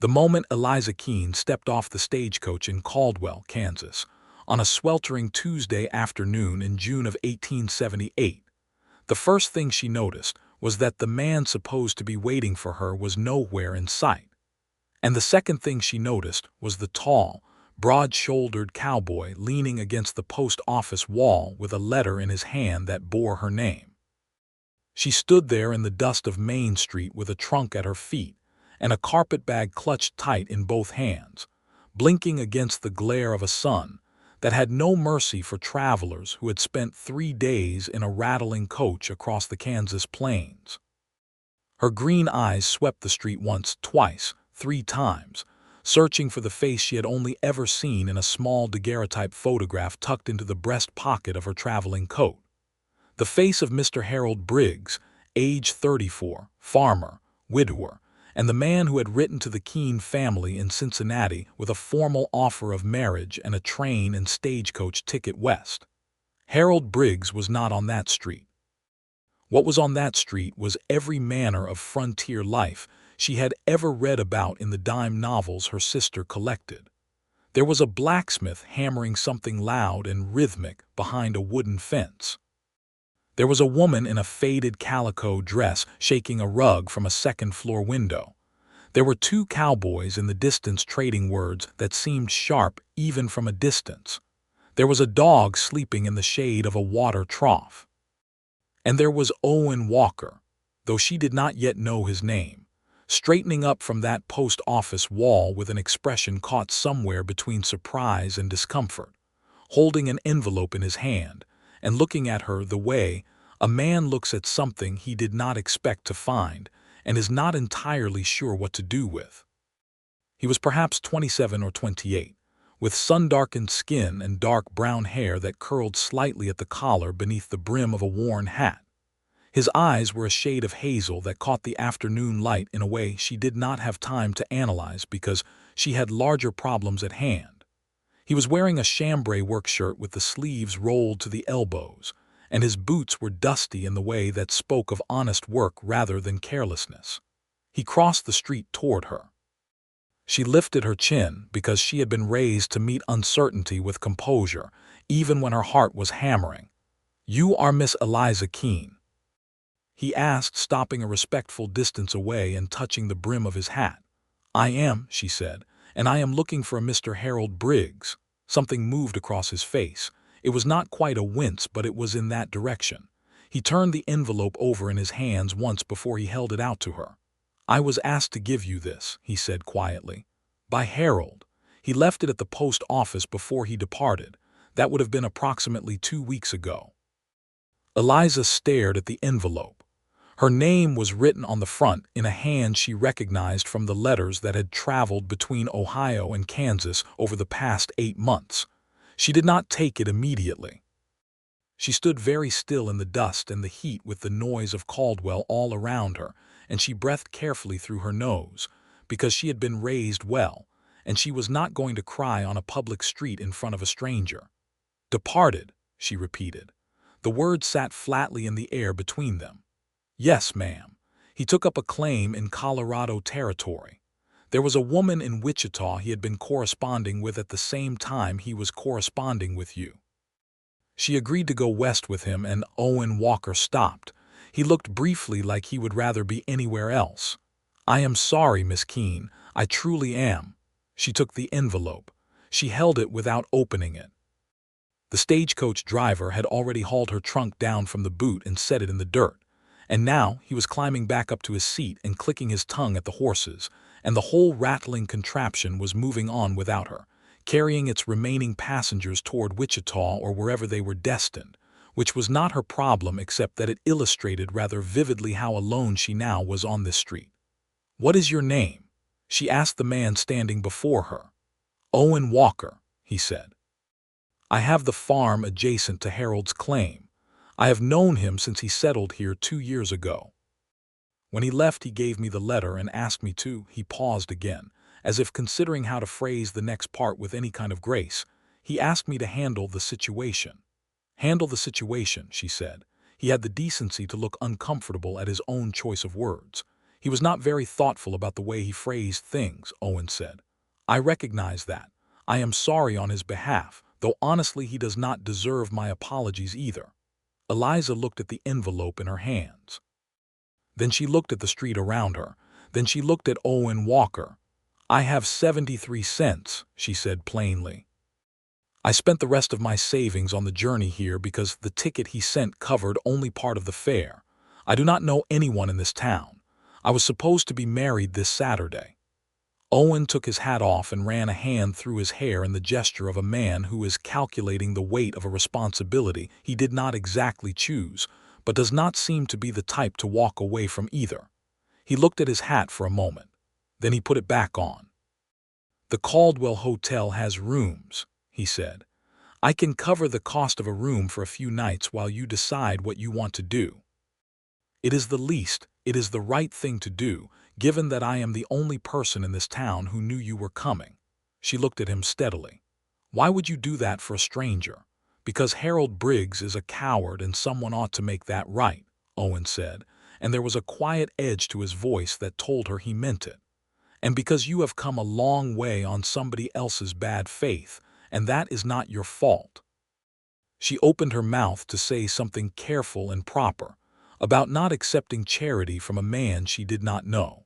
The moment Eliza Keene stepped off the stagecoach in Caldwell, Kansas, on a sweltering Tuesday afternoon in June of 1878, the first thing she noticed was that the man supposed to be waiting for her was nowhere in sight. And the second thing she noticed was the tall, broad-shouldered cowboy leaning against the post office wall with a letter in his hand that bore her name. She stood there in the dust of Main Street with a trunk at her feet and a carpetbag clutched tight in both hands, blinking against the glare of a sun that had no mercy for travelers who had spent 3 days in a rattling coach across the Kansas plains. Her green eyes swept the street once, twice, 3 times, searching for the face she had only ever seen in a small daguerreotype photograph tucked into the breast pocket of her traveling coat. The face of Mr. Harold Briggs, age 34, farmer, widower, and the man who had written to the Keene family in Cincinnati with a formal offer of marriage and a train and stagecoach ticket west. Harold Briggs was not on that street. What was on that street was every manner of frontier life she had ever read about in the dime novels her sister collected. There was a blacksmith hammering something loud and rhythmic behind a wooden fence. There was a woman in a faded calico dress shaking a rug from a second-floor window. There were 2 cowboys in the distance trading words that seemed sharp even from a distance. There was a dog sleeping in the shade of a water trough. And there was Owen Walker, though she did not yet know his name, straightening up from that post office wall with an expression caught somewhere between surprise and discomfort, holding an envelope in his hand and looking at her the way a man looks at something he did not expect to find and is not entirely sure what to do with. He was perhaps 27 or 28, with sun-darkened skin and dark brown hair that curled slightly at the collar beneath the brim of a worn hat. His eyes were a shade of hazel that caught the afternoon light in a way she did not have time to analyze because she had larger problems at hand. He was wearing a chambray work shirt with the sleeves rolled to the elbows, and his boots were dusty in the way that spoke of honest work rather than carelessness. He crossed the street toward her. She lifted her chin because she had been raised to meet uncertainty with composure, even when her heart was hammering. "You are Miss Eliza Keene?" he asked, stopping a respectful distance away and touching the brim of his hat. "I am," she said, "and I am looking for a Mr. Harold Briggs." Something moved across his face. It was not quite a wince, but it was in that direction. He turned the envelope over in his hands once before he held it out to her. "I was asked to give you this," he said quietly. "By Harold. He left it at the post office before he departed. That would have been approximately 2 weeks ago." Eliza stared at the envelope. Her name was written on the front in a hand she recognized from the letters that had traveled between Ohio and Kansas over the past 8 months. She did not take it immediately. She stood very still in the dust and the heat with the noise of Caldwell all around her, and she breathed carefully through her nose, because she had been raised well, and she was not going to cry on a public street in front of a stranger. "Departed," she repeated. The words sat flatly in the air between them. "Yes, ma'am. He took up a claim in Colorado Territory. There was a woman in Wichita he had been corresponding with at the same time he was corresponding with you. She agreed to go west with him," and Owen Walker stopped. He looked briefly like he would rather be anywhere else. "I am sorry, Miss Keene. I truly am." She took the envelope. She held it without opening it. The stagecoach driver had already hauled her trunk down from the boot and set it in the dirt. And now he was climbing back up to his seat and clicking his tongue at the horses, and the whole rattling contraption was moving on without her, carrying its remaining passengers toward Wichita or wherever they were destined, which was not her problem except that it illustrated rather vividly how alone she now was on this street. "What is your name?" she asked the man standing before her. "Owen Walker," he said. "I have the farm adjacent to Harold's claim. I have known him since he settled here 2 years ago. When he left, he gave me the letter and asked me to." He paused again, as if considering how to phrase the next part with any kind of grace. "He asked me to handle the situation." "Handle the situation," she said. He had the decency to look uncomfortable at his own choice of words. He was not very thoughtful about the way he phrased things, Owen said. I recognize that. I am sorry on his behalf, though honestly he does not deserve my apologies either. Eliza looked at the envelope in her hands. Then she looked at the street around her. Then she looked at Owen Walker. I have 73 cents, she said plainly. I spent the rest of my savings on the journey here because the ticket he sent covered only part of the fare. I do not know anyone in this town. I was supposed to be married this Saturday. Owen took his hat off and ran a hand through his hair in the gesture of a man who is calculating the weight of a responsibility he did not exactly choose, but does not seem to be the type to walk away from either. He looked at his hat for a moment. Then he put it back on. The Caldwell Hotel has rooms, he said. I can cover the cost of a room for a few nights while you decide what you want to do. It is the right thing to do, given that I am the only person in this town who knew you were coming. She looked at him steadily. Why would you do that for a stranger? Because Harold Briggs is a coward and someone ought to make that right, Owen said, and there was a quiet edge to his voice that told her he meant it. And because you have come a long way on somebody else's bad faith, and that is not your fault. She opened her mouth to say something careful and proper about not accepting charity from a man she did not know.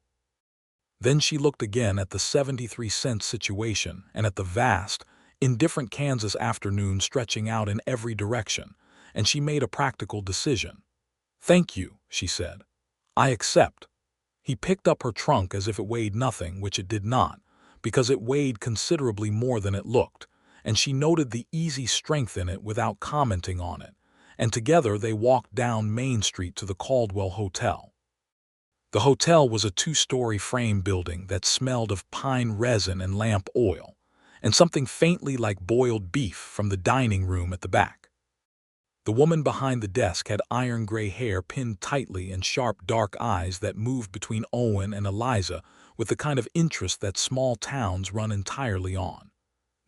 Then she looked again at the 73-cent situation and at the vast, indifferent Kansas afternoon stretching out in every direction, and she made a practical decision. Thank you, she said. I accept. He picked up her trunk as if it weighed nothing, which it did not, because it weighed considerably more than it looked, and she noted the easy strength in it without commenting on it, and together they walked down Main Street to the Caldwell Hotel. The hotel was a 2-story frame building that smelled of pine resin and lamp oil, and something faintly like boiled beef from the dining room at the back. The woman behind the desk had iron-gray hair pinned tightly and sharp dark eyes that moved between Owen and Eliza with the kind of interest that small towns run entirely on.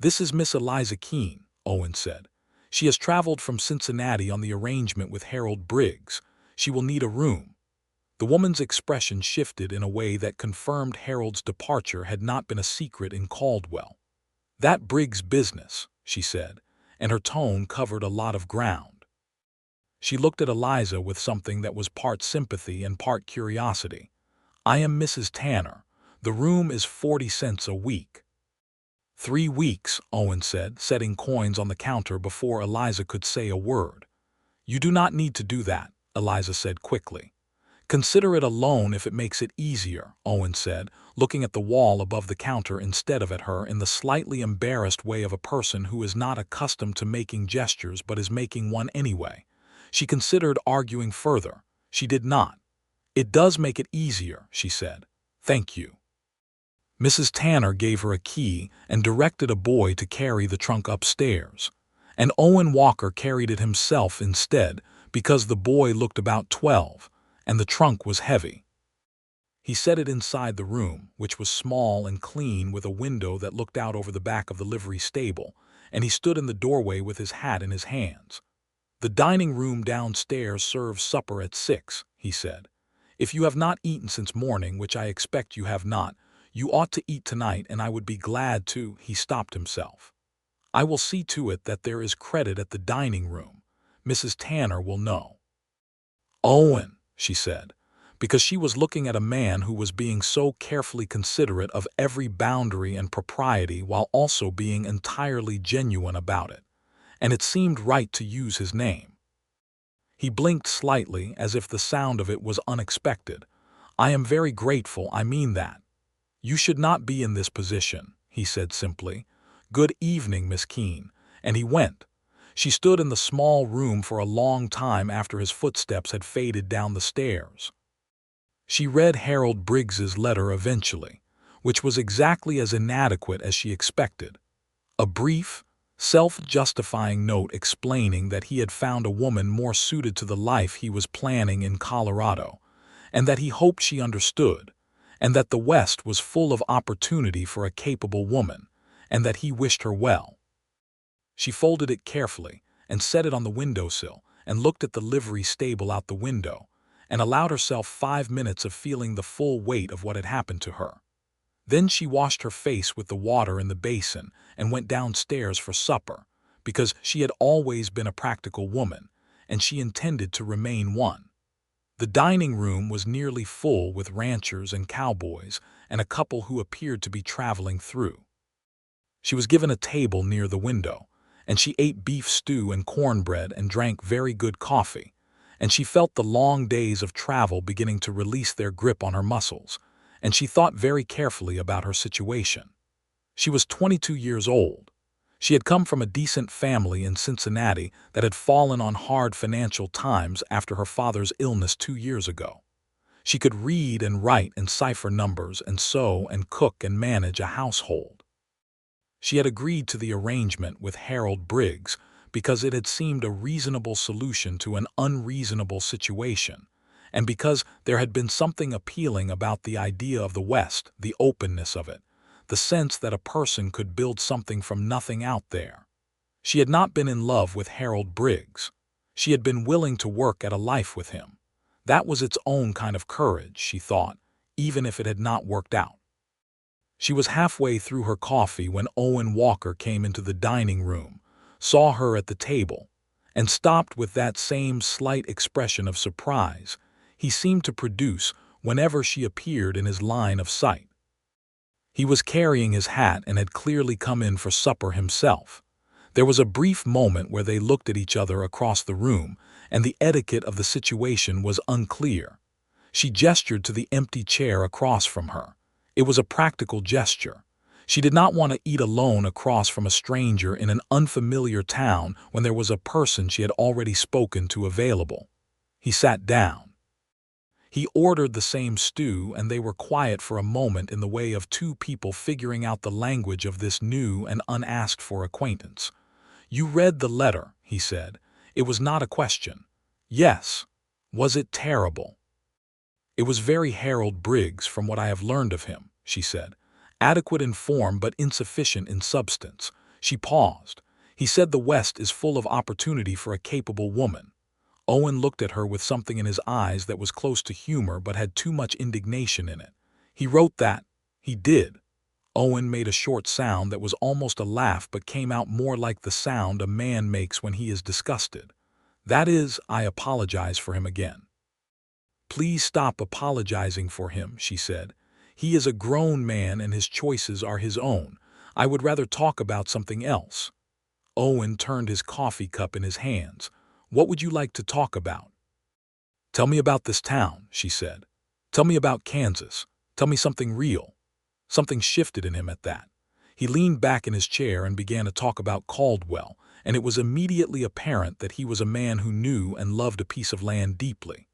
This is Miss Eliza Keene, Owen said. She has traveled from Cincinnati on the arrangement with Harold Briggs. She will need a room. The woman's expression shifted in a way that confirmed Harold's departure had not been a secret in Caldwell. That Briggs business, she said, and her tone covered a lot of ground. She looked at Eliza with something that was part sympathy and part curiosity. I am Mrs. Tanner. The room is 40 cents a week. 3 weeks, Owen said, setting coins on the counter before Eliza could say a word. You do not need to do that, Eliza said quickly. Consider it a loan if it makes it easier, Owen said, looking at the wall above the counter instead of at her in the slightly embarrassed way of a person who is not accustomed to making gestures but is making one anyway. She considered arguing further. She did not. It does make it easier, she said. Thank you. Mrs. Tanner gave her a key and directed a boy to carry the trunk upstairs, and Owen Walker carried it himself instead because the boy looked about 12, and the trunk was heavy. He set it inside the room, which was small and clean with a window that looked out over the back of the livery stable, and he stood in the doorway with his hat in his hands. The dining room downstairs serves supper at 6, he said. If you have not eaten since morning, which I expect you have not, you ought to eat tonight, and I would be glad to. He stopped himself. I will see to it that there is credit at the dining room. Mrs. Tanner will know. Owen, she said, because she was looking at a man who was being so carefully considerate of every boundary and propriety while also being entirely genuine about it, and it seemed right to use his name. He blinked slightly as if the sound of it was unexpected. I am very grateful, I mean that. You should not be in this position, he said simply. Good evening, Miss Keene, and he went. She stood in the small room for a long time after his footsteps had faded down the stairs. She read Harold Briggs's letter eventually, which was exactly as inadequate as she expected. A brief, self-justifying note explaining that he had found a woman more suited to the life he was planning in Colorado, and that he hoped she understood, and that the West was full of opportunity for a capable woman, and that he wished her well. She folded it carefully and set it on the windowsill and looked at the livery stable out the window, and allowed herself 5 minutes of feeling the full weight of what had happened to her. Then she washed her face with the water in the basin and went downstairs for supper, because she had always been a practical woman, and she intended to remain one. The dining room was nearly full with ranchers and cowboys and a couple who appeared to be traveling through. She was given a table near the window, and she ate beef stew and cornbread and drank very good coffee, and she felt the long days of travel beginning to release their grip on her muscles, and she thought very carefully about her situation. She was 22 years old. She had come from a decent family in Cincinnati that had fallen on hard financial times after her father's illness 2 years ago. She could read and write and cipher numbers and sew and cook and manage a household. She had agreed to the arrangement with Harold Briggs because it had seemed a reasonable solution to an unreasonable situation, and because there had been something appealing about the idea of the West, the openness of it, the sense that a person could build something from nothing out there. She had not been in love with Harold Briggs. She had been willing to work at a life with him. That was its own kind of courage, she thought, even if it had not worked out. She was halfway through her coffee when Owen Walker came into the dining room, saw her at the table, and stopped with that same slight expression of surprise he seemed to produce whenever she appeared in his line of sight. He was carrying his hat and had clearly come in for supper himself. There was a brief moment where they looked at each other across the room, and the etiquette of the situation was unclear. She gestured to the empty chair across from her. It was a practical gesture. She did not want to eat alone across from a stranger in an unfamiliar town when there was a person she had already spoken to available. He sat down. He ordered the same stew, and they were quiet for a moment in the way of two people figuring out the language of this new and unasked-for acquaintance. "You read the letter," he said. It was not a question. "Yes." "Was it terrible?" "It was very Harold Briggs from what I have learned of him," she said. "Adequate in form but insufficient in substance." She paused. "He said the West is full of opportunity for a capable woman." Owen looked at her with something in his eyes that was close to humor but had too much indignation in it. "He wrote that." "He did." Owen made a short sound that was almost a laugh but came out more like the sound a man makes when he is disgusted. "That is, I apologize for him again." "Please stop apologizing for him," she said. "He is a grown man and his choices are his own. I would rather talk about something else." Owen turned his coffee cup in his hands. "What would you like to talk about?" "Tell me about this town," she said. "Tell me about Kansas. Tell me something real." Something shifted in him at that. He leaned back in his chair and began to talk about Caldwell, and it was immediately apparent that he was a man who knew and loved a piece of land deeply.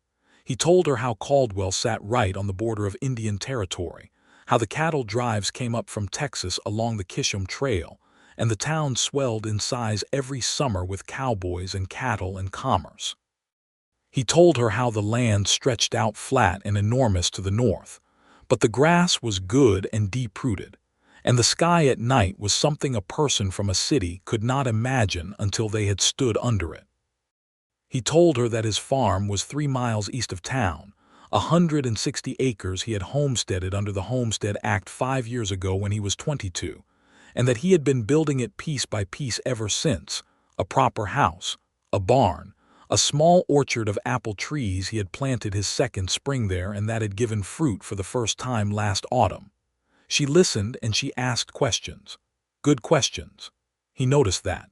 He told her how Caldwell sat right on the border of Indian Territory, how the cattle drives came up from Texas along the Kisham Trail, and the town swelled in size every summer with cowboys and cattle and commerce. He told her how the land stretched out flat and enormous to the north, but the grass was good and deep-rooted, and the sky at night was something a person from a city could not imagine until they had stood under it. He told her that his farm was 3 miles east of town, 160 acres he had homesteaded under the Homestead Act 5 years ago when he was 22, and that he had been building it piece by piece ever since, a proper house, a barn, a small orchard of apple trees he had planted his second spring there and that had given fruit for the first time last autumn. She listened and she asked questions. Good questions. He noticed that.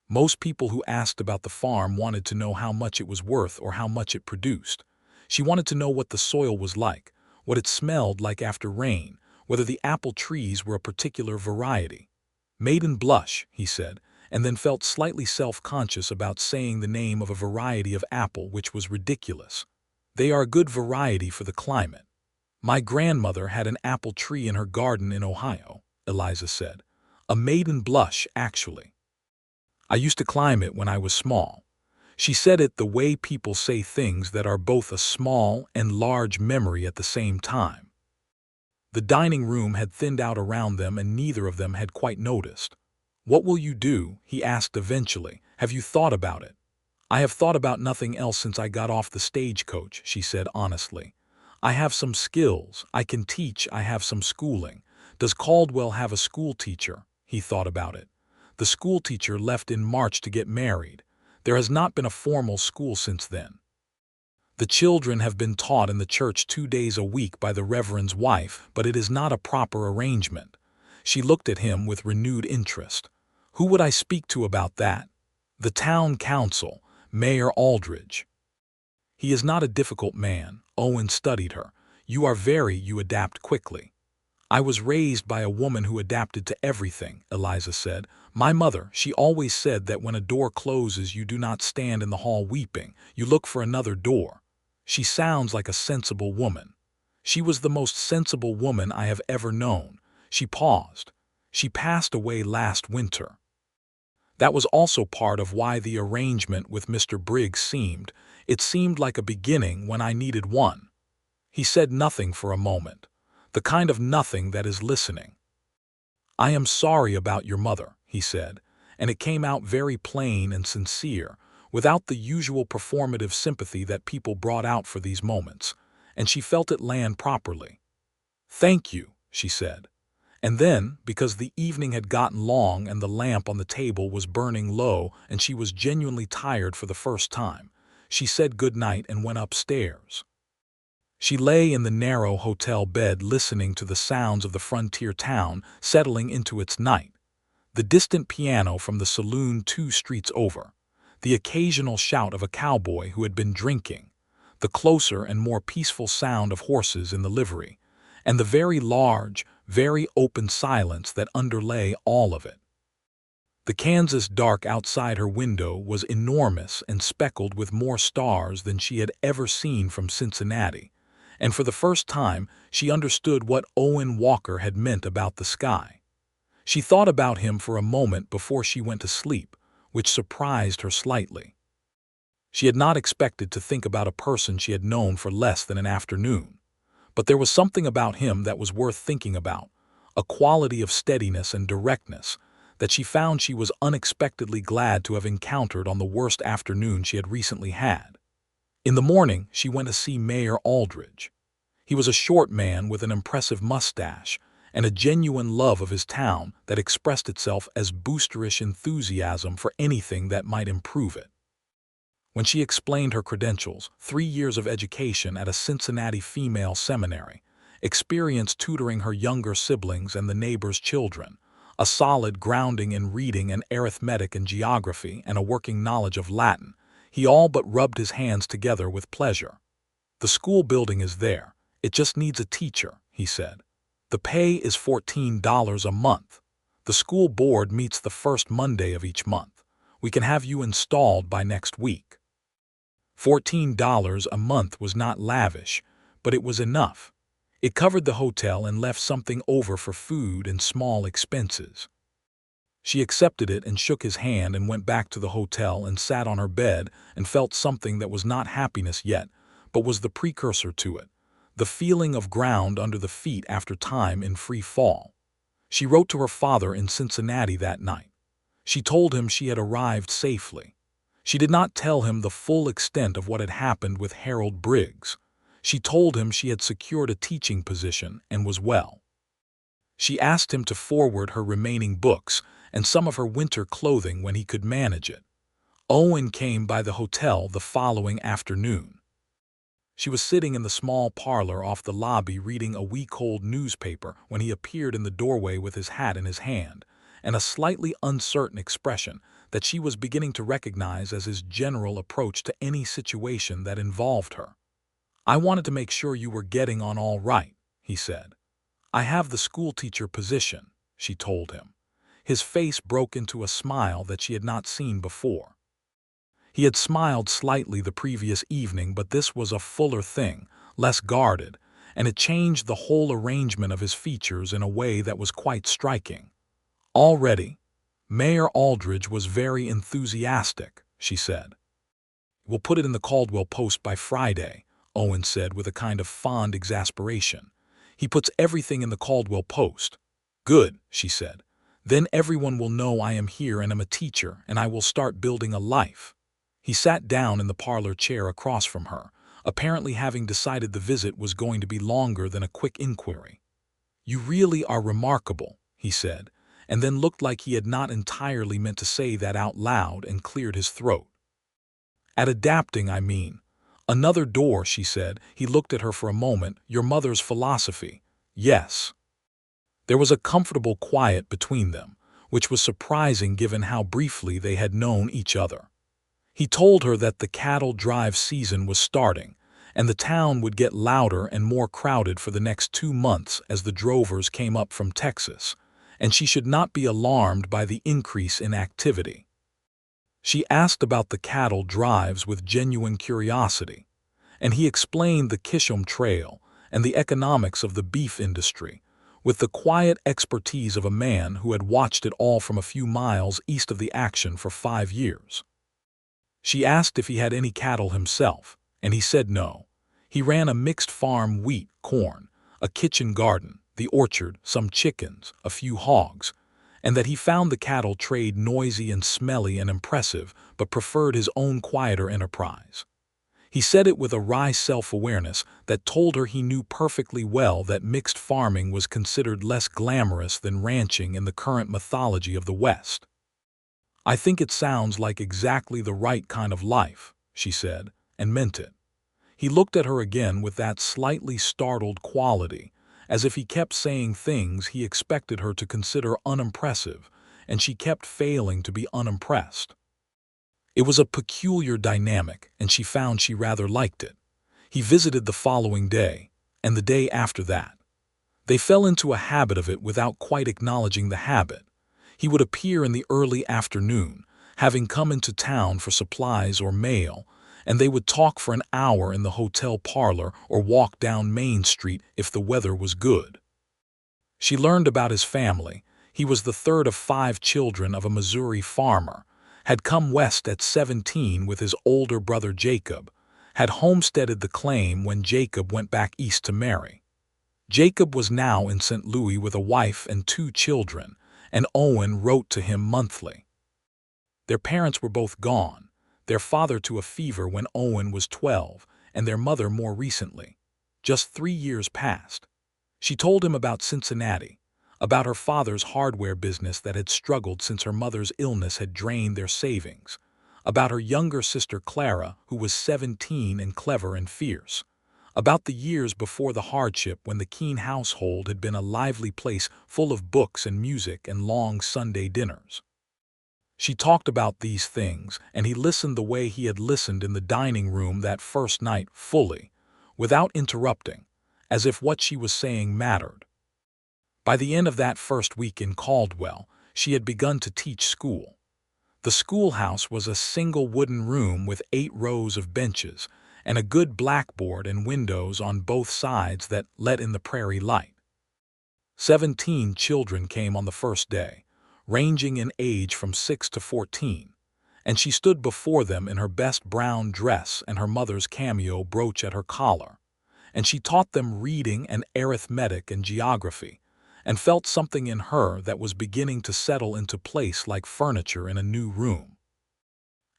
Most people who asked about the farm wanted to know how much it was worth or how much it produced. She wanted to know what the soil was like, what it smelled like after rain, whether the apple trees were a particular variety. "Maiden blush," he said, and then felt slightly self-conscious about saying the name of a variety of apple, which was ridiculous. "They are a good variety for the climate." "My grandmother had an apple tree in her garden in Ohio," Eliza said. "A maiden blush, actually. I used to climb it when I was small." She said it the way people say things that are both a small and large memory at the same time. The dining room had thinned out around them and neither of them had quite noticed. "What will you do?" he asked eventually. "Have you thought about it?" "I have thought about nothing else since I got off the stagecoach," she said honestly. "I have some skills, I can teach, I have some schooling. Does Caldwell have a school teacher?" He thought about it. The school teacher left in March to get married. There has not been a formal school since then. The children have been taught in the church 2 days a week by the reverend's wife, but it is not a proper arrangement. She looked at him with renewed interest. "Who would I speak to about that?" "The town council, Mayor Aldridge." "He is not a difficult man." Owen studied her. You adapt quickly." "I was raised by a woman who adapted to everything," Eliza said. "My mother, she always said that when a door closes you do not stand in the hall weeping, you look for another door." "She sounds like a sensible woman." "She was the most sensible woman I have ever known." She paused. "She passed away last winter." That was also part of why the arrangement with Mr. Briggs it seemed like a beginning when I needed one. He said nothing for a moment. The kind of nothing that is listening. "I am sorry about your mother," he said, and it came out very plain and sincere, without the usual performative sympathy that people brought out for these moments, and she felt it land properly. "Thank you," she said. And then, because the evening had gotten long and the lamp on the table was burning low and she was genuinely tired for the first time, she said good night and went upstairs. She lay in the narrow hotel bed listening to the sounds of the frontier town settling into its night. The distant piano from the saloon 2 streets over, the occasional shout of a cowboy who had been drinking, the closer and more peaceful sound of horses in the livery, and the very large, very open silence that underlay all of it. The Kansas dark outside her window was enormous and speckled with more stars than she had ever seen from Cincinnati, and for the first time she understood what Owen Walker had meant about the sky. She thought about him for a moment before she went to sleep, which surprised her slightly. She had not expected to think about a person she had known for less than an afternoon. But there was something about him that was worth thinking about, a quality of steadiness and directness that she found she was unexpectedly glad to have encountered on the worst afternoon she had recently had. In the morning, she went to see Mayor Aldridge. He was a short man with an impressive mustache and a genuine love of his town that expressed itself as boosterish enthusiasm for anything that might improve it. When she explained her credentials, 3 years of education at a Cincinnati female seminary, experience tutoring her younger siblings and the neighbors' children, a solid grounding in reading and arithmetic and geography, and a working knowledge of Latin, he all but rubbed his hands together with pleasure. "The school building is there. It just needs a teacher," he said. "The pay is $14 a month. The school board meets the first Monday of each month. We can have you installed by next week." $14 a month was not lavish, but it was enough. It covered the hotel and left something over for food and small expenses. She accepted it and shook his hand and went back to the hotel and sat on her bed and felt something that was not happiness yet, but was the precursor to it, the feeling of ground under the feet after time in free fall. She wrote to her father in Cincinnati that night. She told him she had arrived safely. She did not tell him the full extent of what had happened with Harold Briggs. She told him she had secured a teaching position and was well. She asked him to forward her remaining books and some of her winter clothing when he could manage it. Owen came by the hotel the following afternoon. She was sitting in the small parlor off the lobby reading a week-old newspaper when he appeared in the doorway with his hat in his hand, and a slightly uncertain expression that she was beginning to recognize as his general approach to any situation that involved her. "I wanted to make sure you were getting on all right," he said. "I have the schoolteacher position," she told him. His face broke into a smile that she had not seen before. He had smiled slightly the previous evening, but this was a fuller thing, less guarded, and it changed the whole arrangement of his features in a way that was quite striking. Already, Mayor Aldridge was very enthusiastic, she said. "We'll put it in the Caldwell Post by Friday," Owen said with a kind of fond exasperation. "He puts everything in the Caldwell Post." "Good," she said. "Then everyone will know I am here and am a teacher, and I will start building a life." He sat down in the parlor chair across from her, apparently having decided the visit was going to be longer than a quick inquiry. "You really are remarkable," he said, and then looked like he had not entirely meant to say that out loud and cleared his throat. "At adapting, I mean. Another door," she said. He looked at her for a moment. "Your mother's philosophy." "Yes." There was a comfortable quiet between them, which was surprising given how briefly they had known each other. He told her that the cattle drive season was starting, and the town would get louder and more crowded for the next 2 months as the drovers came up from Texas, and she should not be alarmed by the increase in activity. She asked about the cattle drives with genuine curiosity, and he explained the Kishom Trail and the economics of the beef industry, with the quiet expertise of a man who had watched it all from a few miles east of the action for 5 years. She asked if he had any cattle himself, and he said no. He ran a mixed farm: wheat, corn, a kitchen garden, the orchard, some chickens, a few hogs, and that he found the cattle trade noisy and smelly and impressive, but preferred his own quieter enterprise. He said it with a wry self-awareness that told her he knew perfectly well that mixed farming was considered less glamorous than ranching in the current mythology of the West. "I think it sounds like exactly the right kind of life," she said, and meant it. He looked at her again with that slightly startled quality, as if he kept saying things he expected her to consider unimpressive, and she kept failing to be unimpressed. It was a peculiar dynamic, and she found she rather liked it. He visited the following day, and the day after that. They fell into a habit of it without quite acknowledging the habit. He would appear in the early afternoon, having come into town for supplies or mail, and they would talk for an hour in the hotel parlor or walk down Main Street if the weather was good. She learned about his family. He was the third of 5 children of a Missouri farmer, had come west at 17 with his older brother Jacob, had homesteaded the claim when Jacob went back east to marry. Jacob was now in St. Louis with a wife and 2 children, and Owen wrote to him monthly. Their parents were both gone, their father to a fever when Owen was 12, and their mother more recently. Just 3 years passed. She told him about Cincinnati, about her father's hardware business that had struggled since her mother's illness had drained their savings, about her younger sister Clara, who was 17 and clever and fierce, about the years before the hardship when the Keene household had been a lively place full of books and music and long Sunday dinners. She talked about these things, and he listened the way he had listened in the dining room that first night, fully, without interrupting, as if what she was saying mattered. By the end of that first week in Caldwell, she had begun to teach school. The schoolhouse was a single wooden room with 8 rows of benches, and a good blackboard and windows on both sides that let in the prairie light. 17 children came on the first day, ranging in age from 6 to 14, and she stood before them in her best brown dress and her mother's cameo brooch at her collar, and she taught them reading and arithmetic and geography, and felt something in her that was beginning to settle into place like furniture in a new room.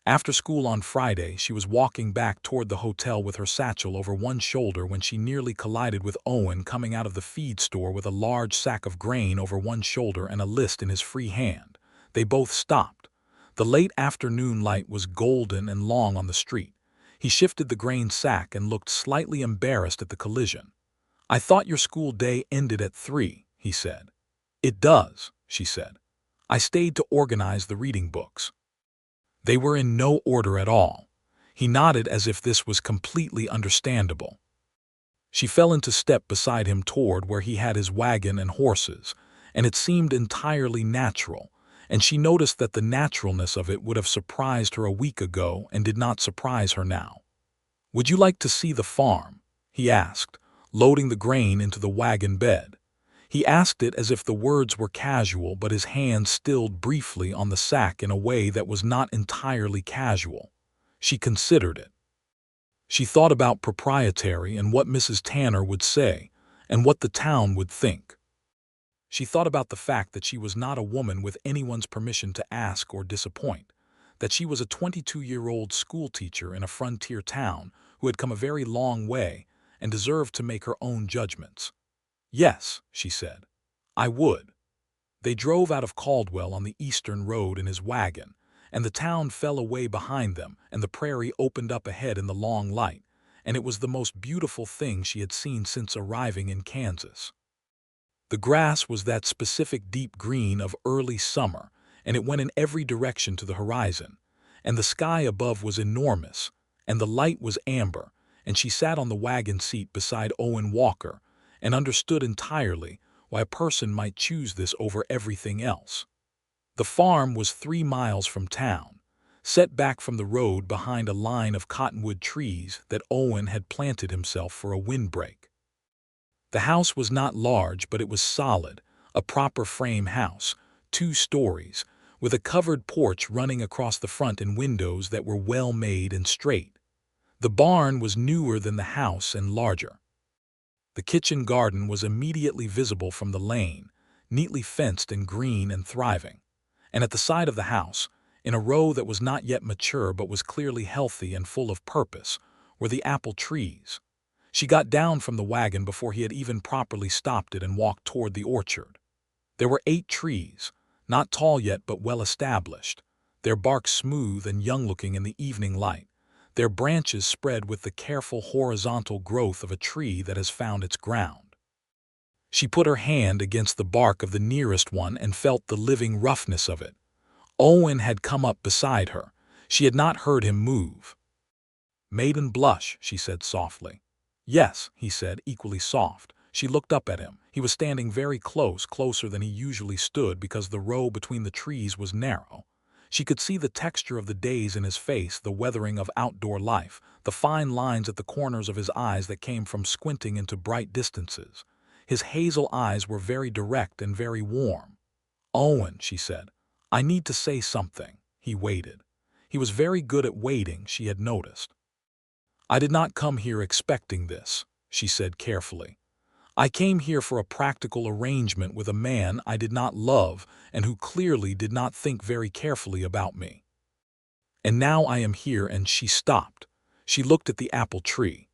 After school on Friday, she was walking back toward the hotel with her satchel over one shoulder when she nearly collided with Owen coming out of the feed store with a large sack of grain over one shoulder and a list in his free hand. They both stopped. The late afternoon light was golden and long on the street. He shifted the grain sack and looked slightly embarrassed at the collision. "I thought your school day ended at 3, he said. "It does," she said. "I stayed to organize the reading books." They were in no order at all. He nodded as if this was completely understandable. She fell into step beside him toward where he had his wagon and horses, and it seemed entirely natural, and she noticed that the naturalness of it would have surprised her a week ago and did not surprise her now. "Would you like to see the farm?" he asked, loading the grain into the wagon bed. He asked it as if the words were casual, but his hand stilled briefly on the sack in a way that was not entirely casual. She considered it. She thought about proprietary and what Mrs. Tanner would say, and what the town would think. She thought about the fact that she was not a woman with anyone's permission to ask or disappoint, that she was a 22-year-old schoolteacher in a frontier town who had come a very long way and deserved to make her own judgments. "Yes," she said, "I would." They drove out of Caldwell on the eastern road in his wagon, and the town fell away behind them, and the prairie opened up ahead in the long light, and it was the most beautiful thing she had seen since arriving in Kansas. The grass was that specific deep green of early summer, and it went in every direction to the horizon, and the sky above was enormous, and the light was amber, and she sat on the wagon seat beside Owen Walker, and understood entirely why a person might choose this over everything else. The farm was 3 miles from town, set back from the road behind a line of cottonwood trees that Owen had planted himself for a windbreak. The house was not large, but it was solid, a proper frame house, 2 stories, with a covered porch running across the front and windows that were well made and straight. The barn was newer than the house and larger. The kitchen garden was immediately visible from the lane, neatly fenced and green and thriving. And at the side of the house, in a row that was not yet mature but was clearly healthy and full of purpose, were the apple trees. She got down from the wagon before he had even properly stopped it and walked toward the orchard. There were 8 trees, not tall yet but well established, their bark smooth and young-looking in the evening light, their branches spread with the careful horizontal growth of a tree that has found its ground. She put her hand against the bark of the nearest one and felt the living roughness of it. Owen had come up beside her. She had not heard him move. "Maiden blush," she said softly. "Yes," he said, equally soft. She looked up at him. He was standing very close, closer than he usually stood because the row between the trees was narrow. She could see the texture of the days in his face, the weathering of outdoor life, the fine lines at the corners of his eyes that came from squinting into bright distances. His hazel eyes were very direct and very warm. "Owen," she said, "I need to say something." He waited. He was very good at waiting, she had noticed. "I did not come here expecting this," she said carefully. "I came here for a practical arrangement with a man I did not love and who clearly did not think very carefully about me. And now I am here," and she stopped. She looked at the apple tree.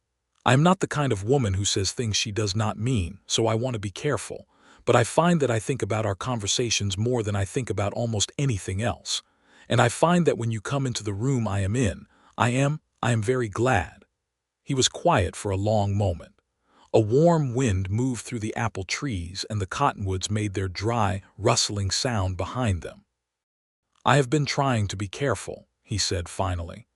"I am not the kind of woman who says things she does not mean, so I want to be careful. But I find that I think about our conversations more than I think about almost anything else. And I find that when you come into the room I am in, I am very glad." He was quiet for a long moment. A warm wind moved through the apple trees, and the cottonwoods made their dry, rustling sound behind them. "I have been trying to be careful," he said finally,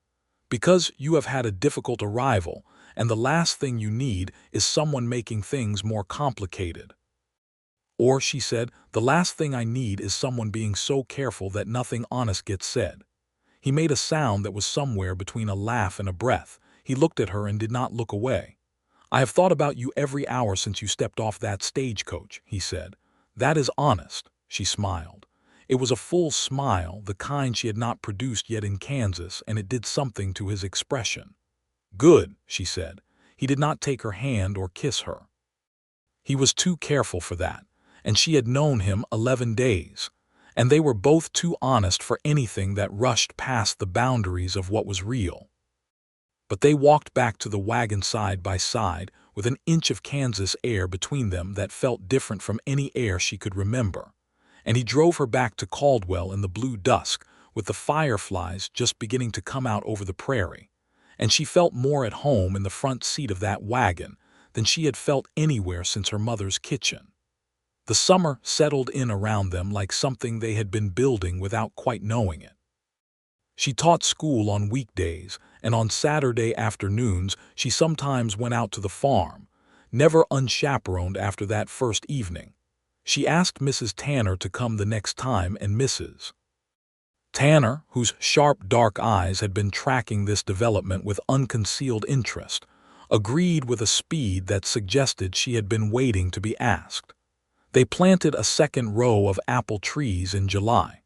"because you have had a difficult arrival, and the last thing you need is someone making things more complicated." "Or," she said, "the last thing I need is someone being so careful that nothing honest gets said." He made a sound that was somewhere between a laugh and a breath. He looked at her and did not look away. "I have thought about you every hour since you stepped off that stagecoach," he said. "That is honest." She smiled. It was a full smile, the kind she had not produced yet in Kansas, and it did something to his expression. "Good," she said. He did not take her hand or kiss her. He was too careful for that, and she had known him 11 days, and they were both too honest for anything that rushed past the boundaries of what was real. But they walked back to the wagon side by side, with an inch of Kansas air between them that felt different from any air she could remember. And he drove her back to Caldwell in the blue dusk, with the fireflies just beginning to come out over the prairie. And she felt more at home in the front seat of that wagon than she had felt anywhere since her mother's kitchen. The summer settled in around them like something they had been building without quite knowing it. She taught school on weekdays, and on Saturday afternoons she sometimes went out to the farm, never unchaperoned after that first evening. She asked Mrs. Tanner to come the next time, and Mrs. Tanner, whose sharp dark eyes had been tracking this development with unconcealed interest, agreed with a speed that suggested she had been waiting to be asked. They planted a second row of apple trees in July.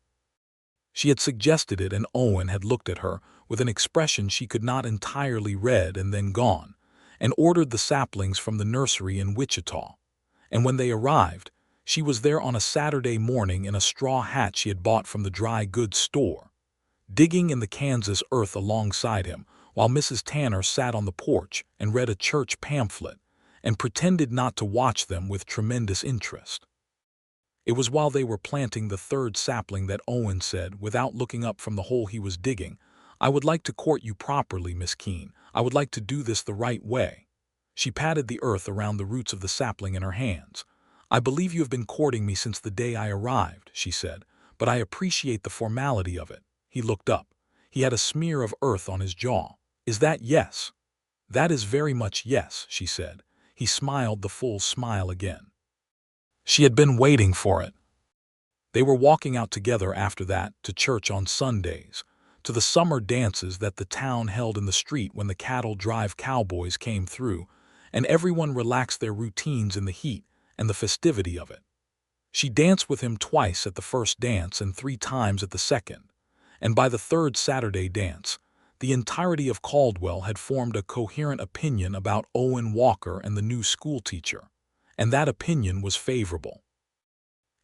She had suggested it, and Owen had looked at her with an expression she could not entirely read and then gone, and ordered the saplings from the nursery in Wichita. And when they arrived, she was there on a Saturday morning in a straw hat she had bought from the dry goods store. digging in the Kansas earth alongside him, while Mrs. Tanner sat on the porch and read a church pamphlet and pretended not to watch them with tremendous interest. It was while they were planting the third sapling that Owen said, without looking up from the hole he was digging, "I would like to court you properly, Miss Keene. I would like to do this the right way." She patted the earth around the roots of the sapling in her hands. "I believe you have been courting me since the day I arrived," she said, "but I appreciate the formality of it." He looked up. He had a smear of earth on his jaw. "Is that yes?" "That is very much yes," she said. He smiled the full smile again. She had been waiting for it. They were walking out together after that, to church on Sundays, to the summer dances that the town held in the street when the cattle drive cowboys came through, and everyone relaxed their routines in the heat and the festivity of it. She danced with him twice at the first dance and 3 times at the second, and by the third Saturday dance, the entirety of Caldwell had formed a coherent opinion about Owen Walker and the new schoolteacher, and that opinion was favorable.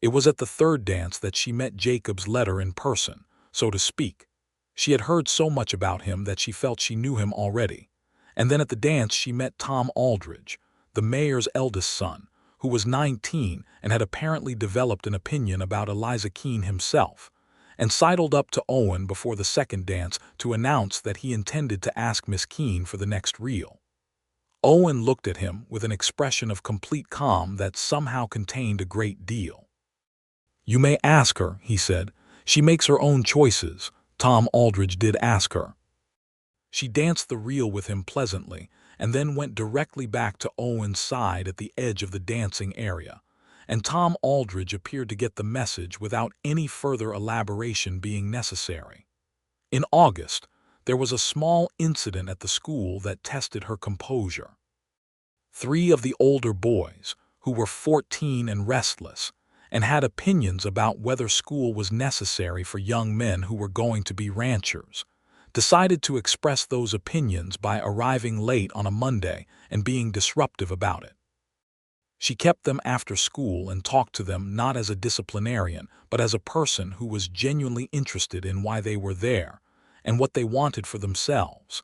It was at the third dance that she met Jacob's letter in person, so to speak. She had heard so much about him that she felt she knew him already. And then at the dance she met Tom Aldridge, the mayor's eldest son, who was 19 and had apparently developed an opinion about Eliza Keene himself, and sidled up to Owen before the second dance to announce that he intended to ask Miss Keene for the next reel. Owen looked at him with an expression of complete calm that somehow contained a great deal. "You may ask her," he said. "She makes her own choices." Tom Aldridge did ask her. She danced the reel with him pleasantly, and then went directly back to Owen's side at the edge of the dancing area, and Tom Aldridge appeared to get the message without any further elaboration being necessary. In August, there was a small incident at the school that tested her composure. 3 of the older boys, who were 14 and restless, and had opinions about whether school was necessary for young men who were going to be ranchers, decided to express those opinions by arriving late on a Monday and being disruptive about it. She kept them after school and talked to them not as a disciplinarian, but as a person who was genuinely interested in why they were there and what they wanted for themselves.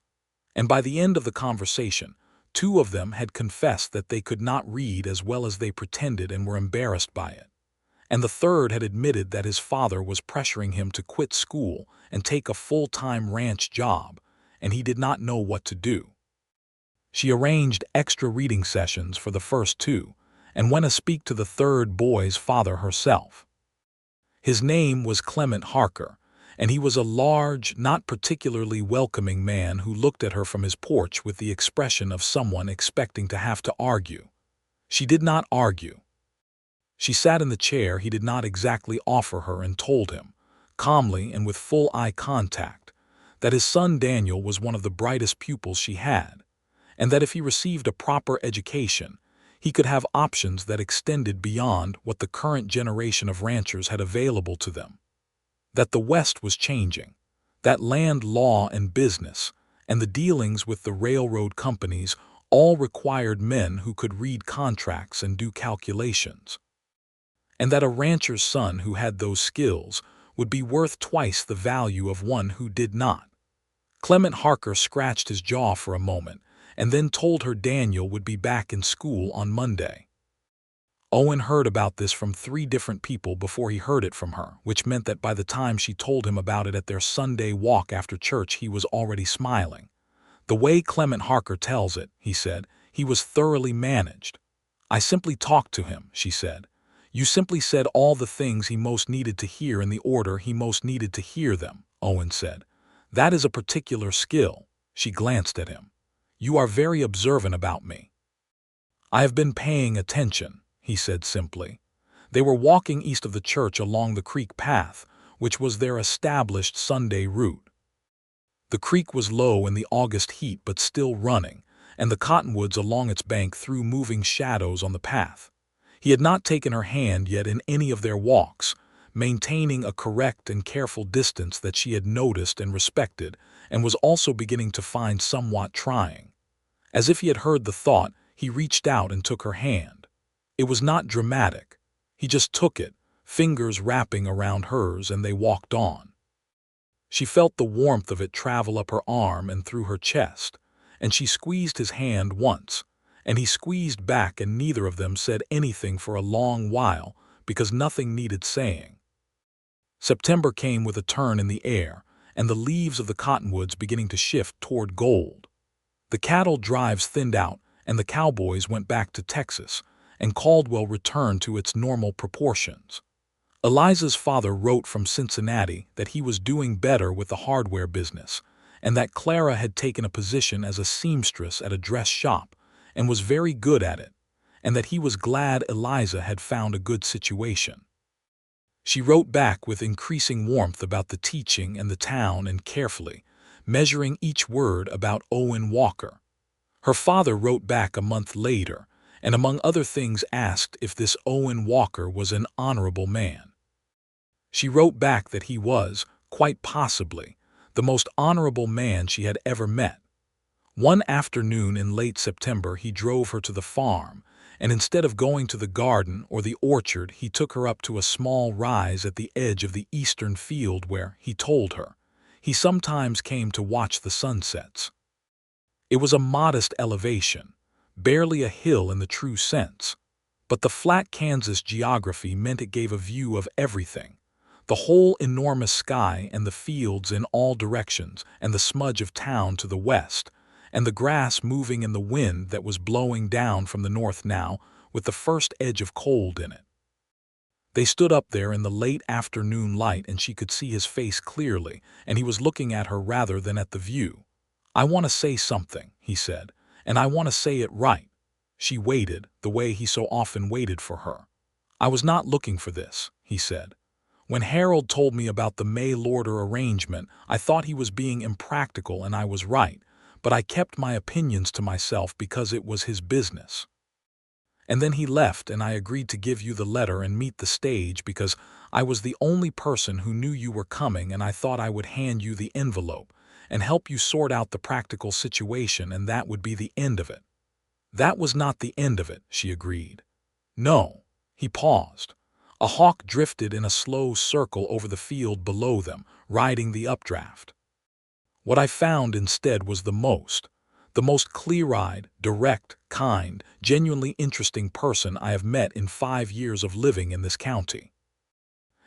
And by the end of the conversation, 2 of them had confessed that they could not read as well as they pretended and were embarrassed by it. And the third had admitted that his father was pressuring him to quit school and take a full-time ranch job, and he did not know what to do. She arranged extra reading sessions for the first 2, and went to speak to the third boy's father herself. His name was Clement Harker, and he was a large, not particularly welcoming man who looked at her from his porch with the expression of someone expecting to have to argue. She did not argue. She sat in the chair he did not exactly offer her and told him, calmly and with full eye contact, that his son Daniel was one of the brightest pupils she had, and that if he received a proper education, he could have options that extended beyond what the current generation of ranchers had available to them. That the West was changing, that land law and business, and the dealings with the railroad companies all required men who could read contracts and do calculations, and that a rancher's son who had those skills would be worth twice the value of one who did not. Clement Harker scratched his jaw for a moment, and then told her Daniel would be back in school on Monday. Owen heard about this from 3 different people before he heard it from her, which meant that by the time she told him about it at their Sunday walk after church he was already smiling. "The way Clement Harker tells it," he said, "he was thoroughly managed. I simply talked to him," she said. "You simply said all the things he most needed to hear in the order he most needed to hear them," Owen said. "That is a particular skill." She glanced at him. "You are very observant about me." "I have been paying attention," he said simply. They were walking east of the church along the creek path, which was their established Sunday route. The creek was low in the August heat but still running, and the cottonwoods along its bank threw moving shadows on the path. He had not taken her hand yet in any of their walks, maintaining a correct and careful distance that she had noticed and respected, and was also beginning to find somewhat trying. As if he had heard the thought, he reached out and took her hand. It was not dramatic. He just took it, fingers wrapping around hers, and they walked on. She felt the warmth of it travel up her arm and through her chest, and she squeezed his hand once, and he squeezed back, and neither of them said anything for a long while because nothing needed saying. September came with a turn in the air, and the leaves of the cottonwoods beginning to shift toward gold. The cattle drives thinned out, and the cowboys went back to Texas, and Caldwell returned to its normal proportions. Eliza's father wrote from Cincinnati that he was doing better with the hardware business, and that Clara had taken a position as a seamstress at a dress shop and was very good at it, and that he was glad Eliza had found a good situation. She wrote back with increasing warmth about the teaching and the town, and carefully measuring each word about Owen Walker. Her father wrote back a month later, and among other things asked if this Owen Walker was an honorable man. She wrote back that he was, quite possibly, the most honorable man she had ever met. One afternoon in late September he drove her to the farm, and instead of going to the garden or the orchard he took her up to a small rise at the edge of the eastern field where, he told her, he sometimes came to watch the sunsets. It was a modest elevation, barely a hill in the true sense, but the flat Kansas geography meant it gave a view of everything, the whole enormous sky and the fields in all directions and the smudge of town to the west, and the grass moving in the wind that was blowing down from the north now with the first edge of cold in it. They stood up there in the late afternoon light, and she could see his face clearly, and he was looking at her rather than at the view. "I want to say something," he said, "and I want to say it right." She waited, the way he so often waited for her. "I was not looking for this," he said. "When Harold told me about the May-Lorder arrangement, I thought he was being impractical, and I was right, but I kept my opinions to myself because it was his business. And then he left, and I agreed to give you the letter and meet the stage because I was the only person who knew you were coming, and I thought I would hand you the envelope and help you sort out the practical situation, and that would be the end of it." "That was not the end of it," she agreed. "No." He paused. A hawk drifted in a slow circle over the field below them, riding the updraft. "What I found instead was the most clear-eyed, direct, kind, genuinely interesting person I have met in 5 years of living in this county.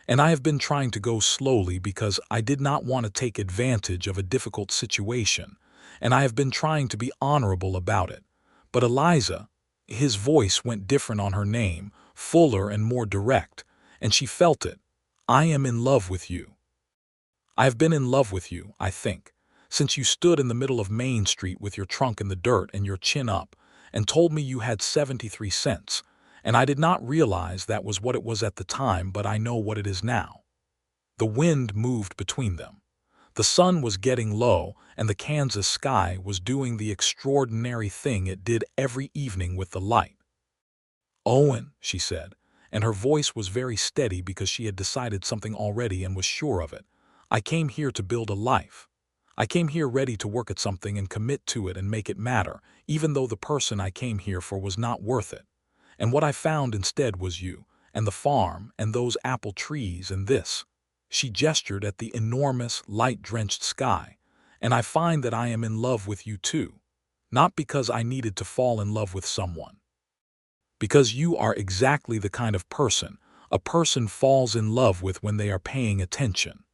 And I have been trying to go slowly because I did not want to take advantage of a difficult situation, and I have been trying to be honorable about it. But Eliza," his voice went different on her name, fuller and more direct, and she felt it, "I am in love with you. I have been in love with you, I think, since you stood in the middle of Main Street with your trunk in the dirt and your chin up, and told me you had 73 cents, and I did not realize that was what it was at the time, but I know what it is now." The wind moved between them. The sun was getting low, and the Kansas sky was doing the extraordinary thing it did every evening with the light. "Owen," she said, and her voice was very steady because she had decided something already and was sure of it, "I came here to build a life. I came here ready to work at something and commit to it and make it matter, even though the person I came here for was not worth it. And what I found instead was you, and the farm, and those apple trees, and this." She gestured at the enormous, light-drenched sky. "And I find that I am in love with you too. Not because I needed to fall in love with someone. Because you are exactly the kind of person a person falls in love with when they are paying attention."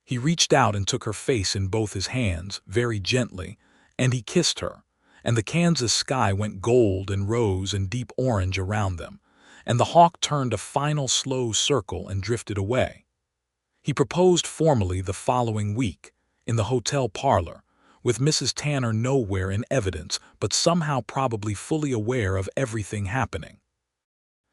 He reached out and took her face in both his hands, very gently, and he kissed her, and the Kansas sky went gold and rose and deep orange around them, and the hawk turned a final slow circle and drifted away. He proposed formally the following week, in the hotel parlor, with Mrs. Tanner nowhere in evidence, but somehow probably fully aware of everything happening.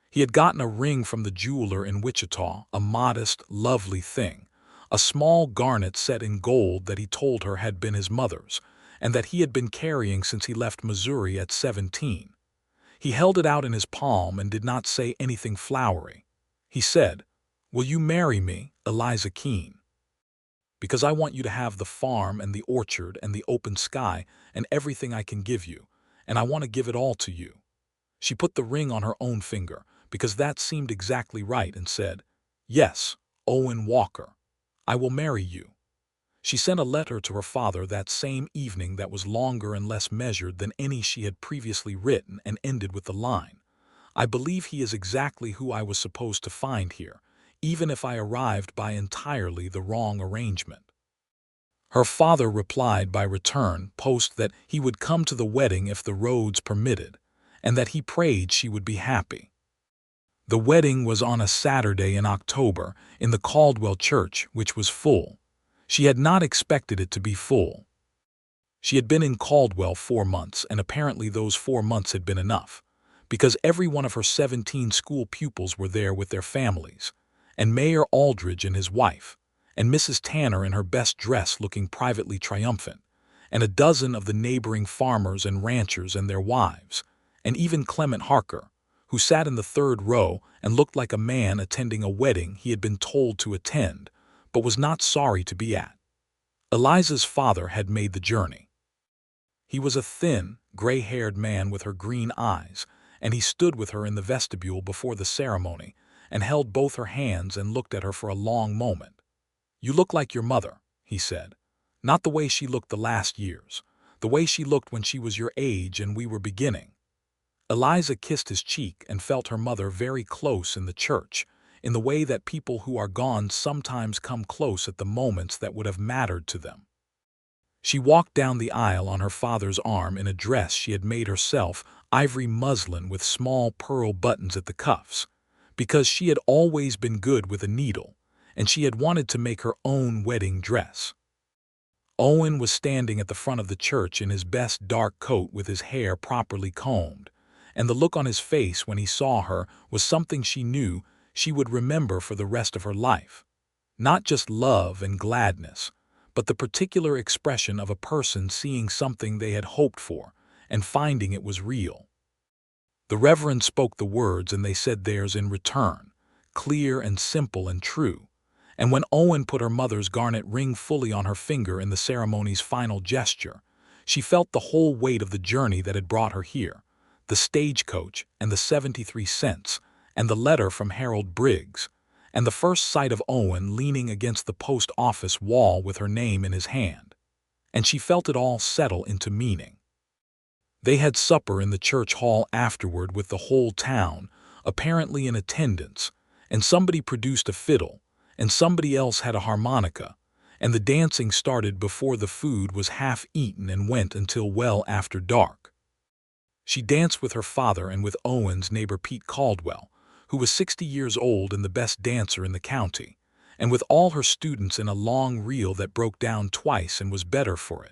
He had gotten a ring from the jeweler in Wichita, a modest, lovely thing, a small garnet set in gold that he told her had been his mother's, and that he had been carrying since he left Missouri at 17. He held it out in his palm and did not say anything flowery. He said, "Will you marry me, Eliza Keene? Because I want you to have the farm and the orchard and the open sky and everything I can give you, and I want to give it all to you." She put the ring on her own finger, because that seemed exactly right, and said, "Yes, Owen Walker, I will marry you." She sent a letter to her father that same evening that was longer and less measured than any she had previously written and ended with the line, "I believe he is exactly who I was supposed to find here, even if I arrived by entirely the wrong arrangement." Her father replied by return post that he would come to the wedding if the roads permitted, and that he prayed she would be happy. The wedding was on a Saturday in October in the Caldwell church, which was full. She had not expected it to be full. She had been in Caldwell 4 months, and apparently those 4 months had been enough, because every one of her 17 school pupils were there with their families, and Mayor Aldridge and his wife, and Mrs. Tanner in her best dress looking privately triumphant, and a dozen of the neighboring farmers and ranchers and their wives, and even Clement Harker, who sat in the third row and looked like a man attending a wedding he had been told to attend, but was not sorry to be at. Eliza's father had made the journey. He was a thin, gray-haired man with her green eyes, and he stood with her in the vestibule before the ceremony and held both her hands and looked at her for a long moment. "You look like your mother," he said. "Not the way she looked the last years, the way she looked when she was your age and we were beginning." Eliza kissed his cheek and felt her mother very close in the church, in the way that people who are gone sometimes come close at the moments that would have mattered to them. She walked down the aisle on her father's arm in a dress she had made herself, ivory muslin with small pearl buttons at the cuffs, because she had always been good with a needle, and she had wanted to make her own wedding dress. Owen was standing at the front of the church in his best dark coat with his hair properly combed, and the look on his face when he saw her was something she knew she would remember for the rest of her life. Not just love and gladness, but the particular expression of a person seeing something they had hoped for and finding it was real. The Reverend spoke the words and they said theirs in return, clear and simple and true. And when Owen put her mother's garnet ring fully on her finger in the ceremony's final gesture, she felt the whole weight of the journey that had brought her here, the stagecoach and the 73 cents, and the letter from Harold Briggs, and the first sight of Owen leaning against the post office wall with her name in his hand. And she felt it all settle into meaning. They had supper in the church hall afterward with the whole town, apparently in attendance, and somebody produced a fiddle, and somebody else had a harmonica, and the dancing started before the food was half eaten and went until well after dark. She danced with her father and with Owen's neighbor Pete Caldwell, who was 60 years old and the best dancer in the county, and with all her students in a long reel that broke down twice and was better for it.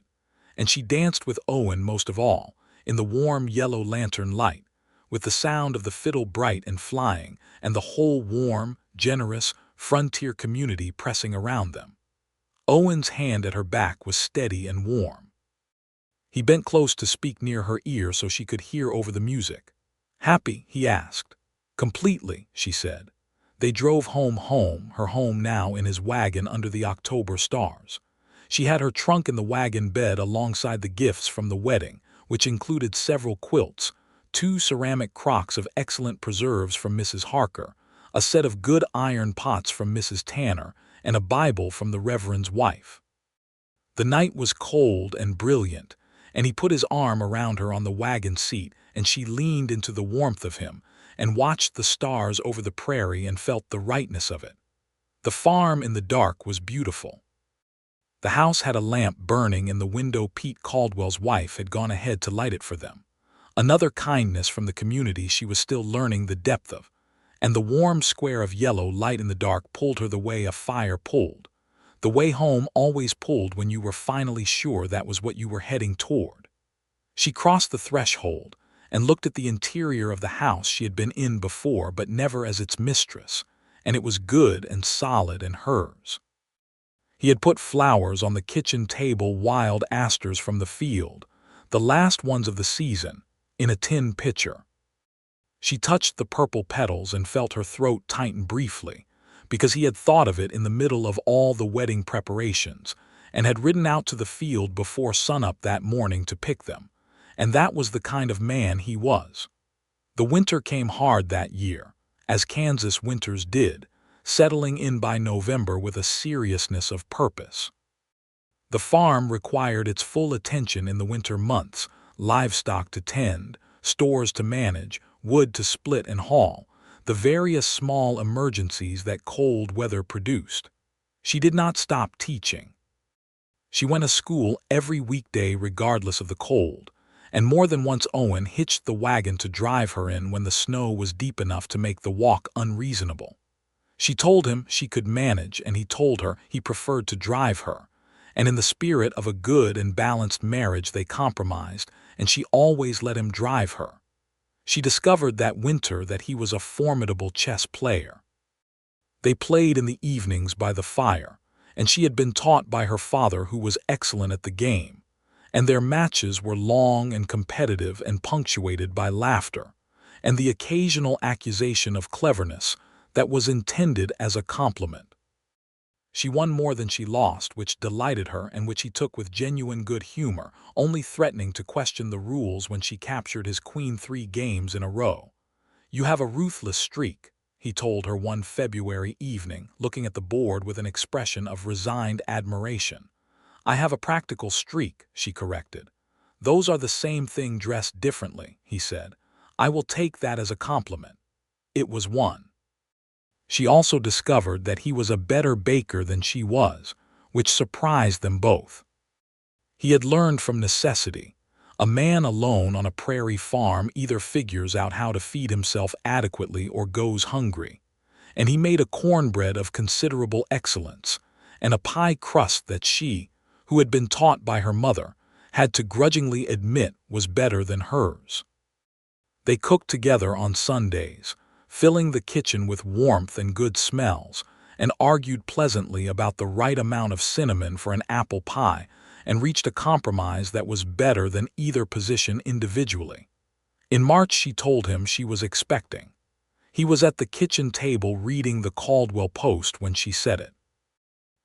And she danced with Owen most of all, in the warm yellow lantern light, with the sound of the fiddle bright and flying, and the whole warm, generous, frontier community pressing around them. Owen's hand at her back was steady and warm. He bent close to speak near her ear so she could hear over the music. "Happy?" he asked. "Completely," she said. They drove home, her home now in his wagon under the October stars. She had her trunk in the wagon bed alongside the gifts from the wedding, which included several quilts, 2 ceramic crocks of excellent preserves from Mrs. Harker, a set of good iron pots from Mrs. Tanner, and a Bible from the Reverend's wife. The night was cold and brilliant, and he put his arm around her on the wagon seat, and she leaned into the warmth of him and watched the stars over the prairie and felt the rightness of it. The farm in the dark was beautiful. The house had a lamp burning in the window. Pete Caldwell's wife had gone ahead to light it for them. Another kindness from the community she was still learning the depth of, and the warm square of yellow light in the dark pulled her the way a fire pulled. The way home always pulled when you were finally sure that was what you were heading toward. She crossed the threshold and looked at the interior of the house she had been in before but never as its mistress, and it was good and solid and hers. He had put flowers on the kitchen table, wild asters from the field, the last ones of the season, in a tin pitcher. She touched the purple petals and felt her throat tighten briefly, because he had thought of it in the middle of all the wedding preparations and had ridden out to the field before sunup that morning to pick them, and that was the kind of man he was. The winter came hard that year, as Kansas winters did, settling in by November with a seriousness of purpose. The farm required its full attention in the winter months, livestock to tend, stores to manage, wood to split and haul, the various small emergencies that cold weather produced. She did not stop teaching. She went to school every weekday regardless of the cold, and more than once Owen hitched the wagon to drive her in when the snow was deep enough to make the walk unreasonable. She told him she could manage, and he told her he preferred to drive her, and in the spirit of a good and balanced marriage they compromised, and she always let him drive her. She discovered that winter that he was a formidable chess player. They played in the evenings by the fire, and she had been taught by her father, who was excellent at the game, and their matches were long and competitive and punctuated by laughter, and the occasional accusation of cleverness that was intended as a compliment. She won more than she lost, which delighted her and which he took with genuine good humor, only threatening to question the rules when she captured his queen 3 games in a row. "You have a ruthless streak," he told her one February evening, looking at the board with an expression of resigned admiration. "I have a practical streak," she corrected. "Those are the same thing dressed differently," he said. "I will take that as a compliment." It was one. She also discovered that he was a better baker than she was, which surprised them both. He had learned from necessity. A man alone on a prairie farm either figures out how to feed himself adequately or goes hungry, and he made a cornbread of considerable excellence, and a pie crust that she, who had been taught by her mother, had to grudgingly admit was better than hers. They cooked together on Sundays, filling the kitchen with warmth and good smells, and argued pleasantly about the right amount of cinnamon for an apple pie, and reached a compromise that was better than either position individually. In March she told him she was expecting. He was at the kitchen table reading the Caldwell Post when she said it.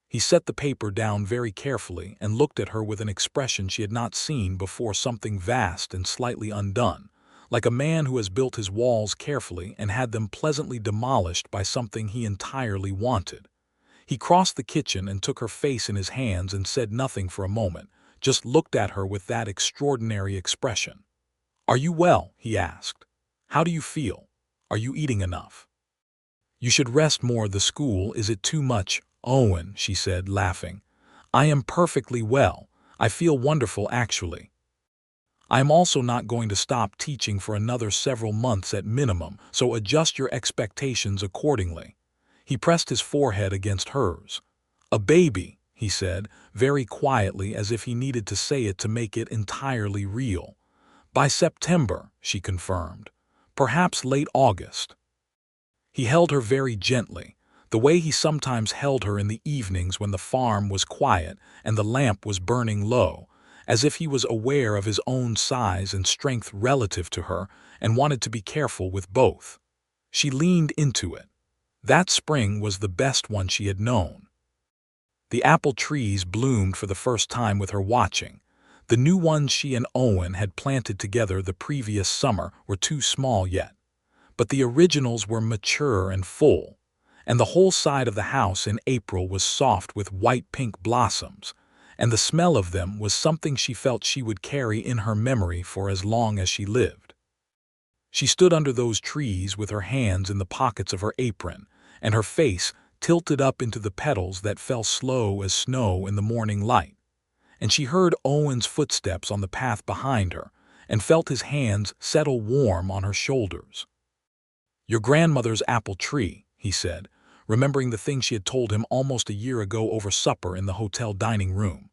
He set the paper down very carefully and looked at her with an expression she had not seen before, something vast and slightly undone, like a man who has built his walls carefully and had them pleasantly demolished by something he entirely wanted. He crossed the kitchen and took her face in his hands and said nothing for a moment, just looked at her with that extraordinary expression. "Are you well?" he asked. "How do you feel? Are you eating enough?" "You should rest more. The school, is it too much?" "Owen," she said, laughing, "I am perfectly well. I feel wonderful, actually. I am also not going to stop teaching for another several months at minimum, so adjust your expectations accordingly." He pressed his forehead against hers. "A baby," he said, very quietly, as if he needed to say it to make it entirely real. "By September," she confirmed. "Perhaps late August." He held her very gently, the way he sometimes held her in the evenings when the farm was quiet and the lamp was burning low, as if he was aware of his own size and strength relative to her and wanted to be careful with both. She leaned into it. That spring was the best one she had known. The apple trees bloomed for the first time with her watching. The new ones she and Owen had planted together the previous summer were too small yet, but the originals were mature and full, and the whole side of the house in April was soft with white-pink blossoms, and the smell of them was something she felt she would carry in her memory for as long as she lived. She stood under those trees with her hands in the pockets of her apron, and her face tilted up into the petals that fell slow as snow in the morning light, and she heard Owen's footsteps on the path behind her, and felt his hands settle warm on her shoulders. "Your grandmother's apple tree," he said, remembering the thing she had told him almost a year ago over supper in the hotel dining room.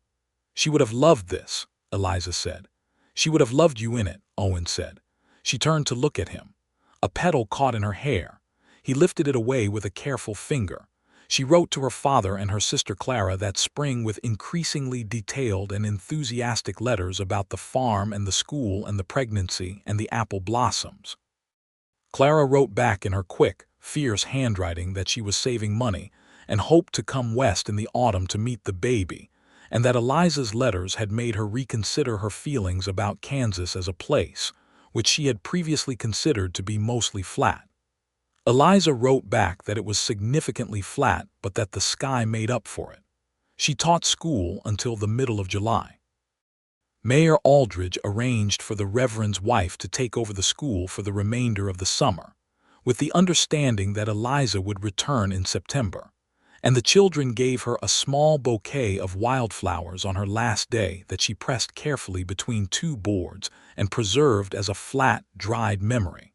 "She would have loved this," Eliza said. "She would have loved you in it," Owen said. She turned to look at him. A petal caught in her hair. He lifted it away with a careful finger. She wrote to her father and her sister Clara that spring with increasingly detailed and enthusiastic letters about the farm and the school and the pregnancy and the apple blossoms. Clara wrote back in her quick, fierce handwriting that she was saving money and hoped to come west in the autumn to meet the baby, and that Eliza's letters had made her reconsider her feelings about Kansas as a place, which she had previously considered to be mostly flat. Eliza wrote back that it was significantly flat, but that the sky made up for it. She taught school until the middle of July. Mayor Aldridge arranged for the Reverend's wife to take over the school for the remainder of the summer, with the understanding that Eliza would return in September, and the children gave her a small bouquet of wildflowers on her last day that she pressed carefully between two boards and preserved as a flat, dried memory.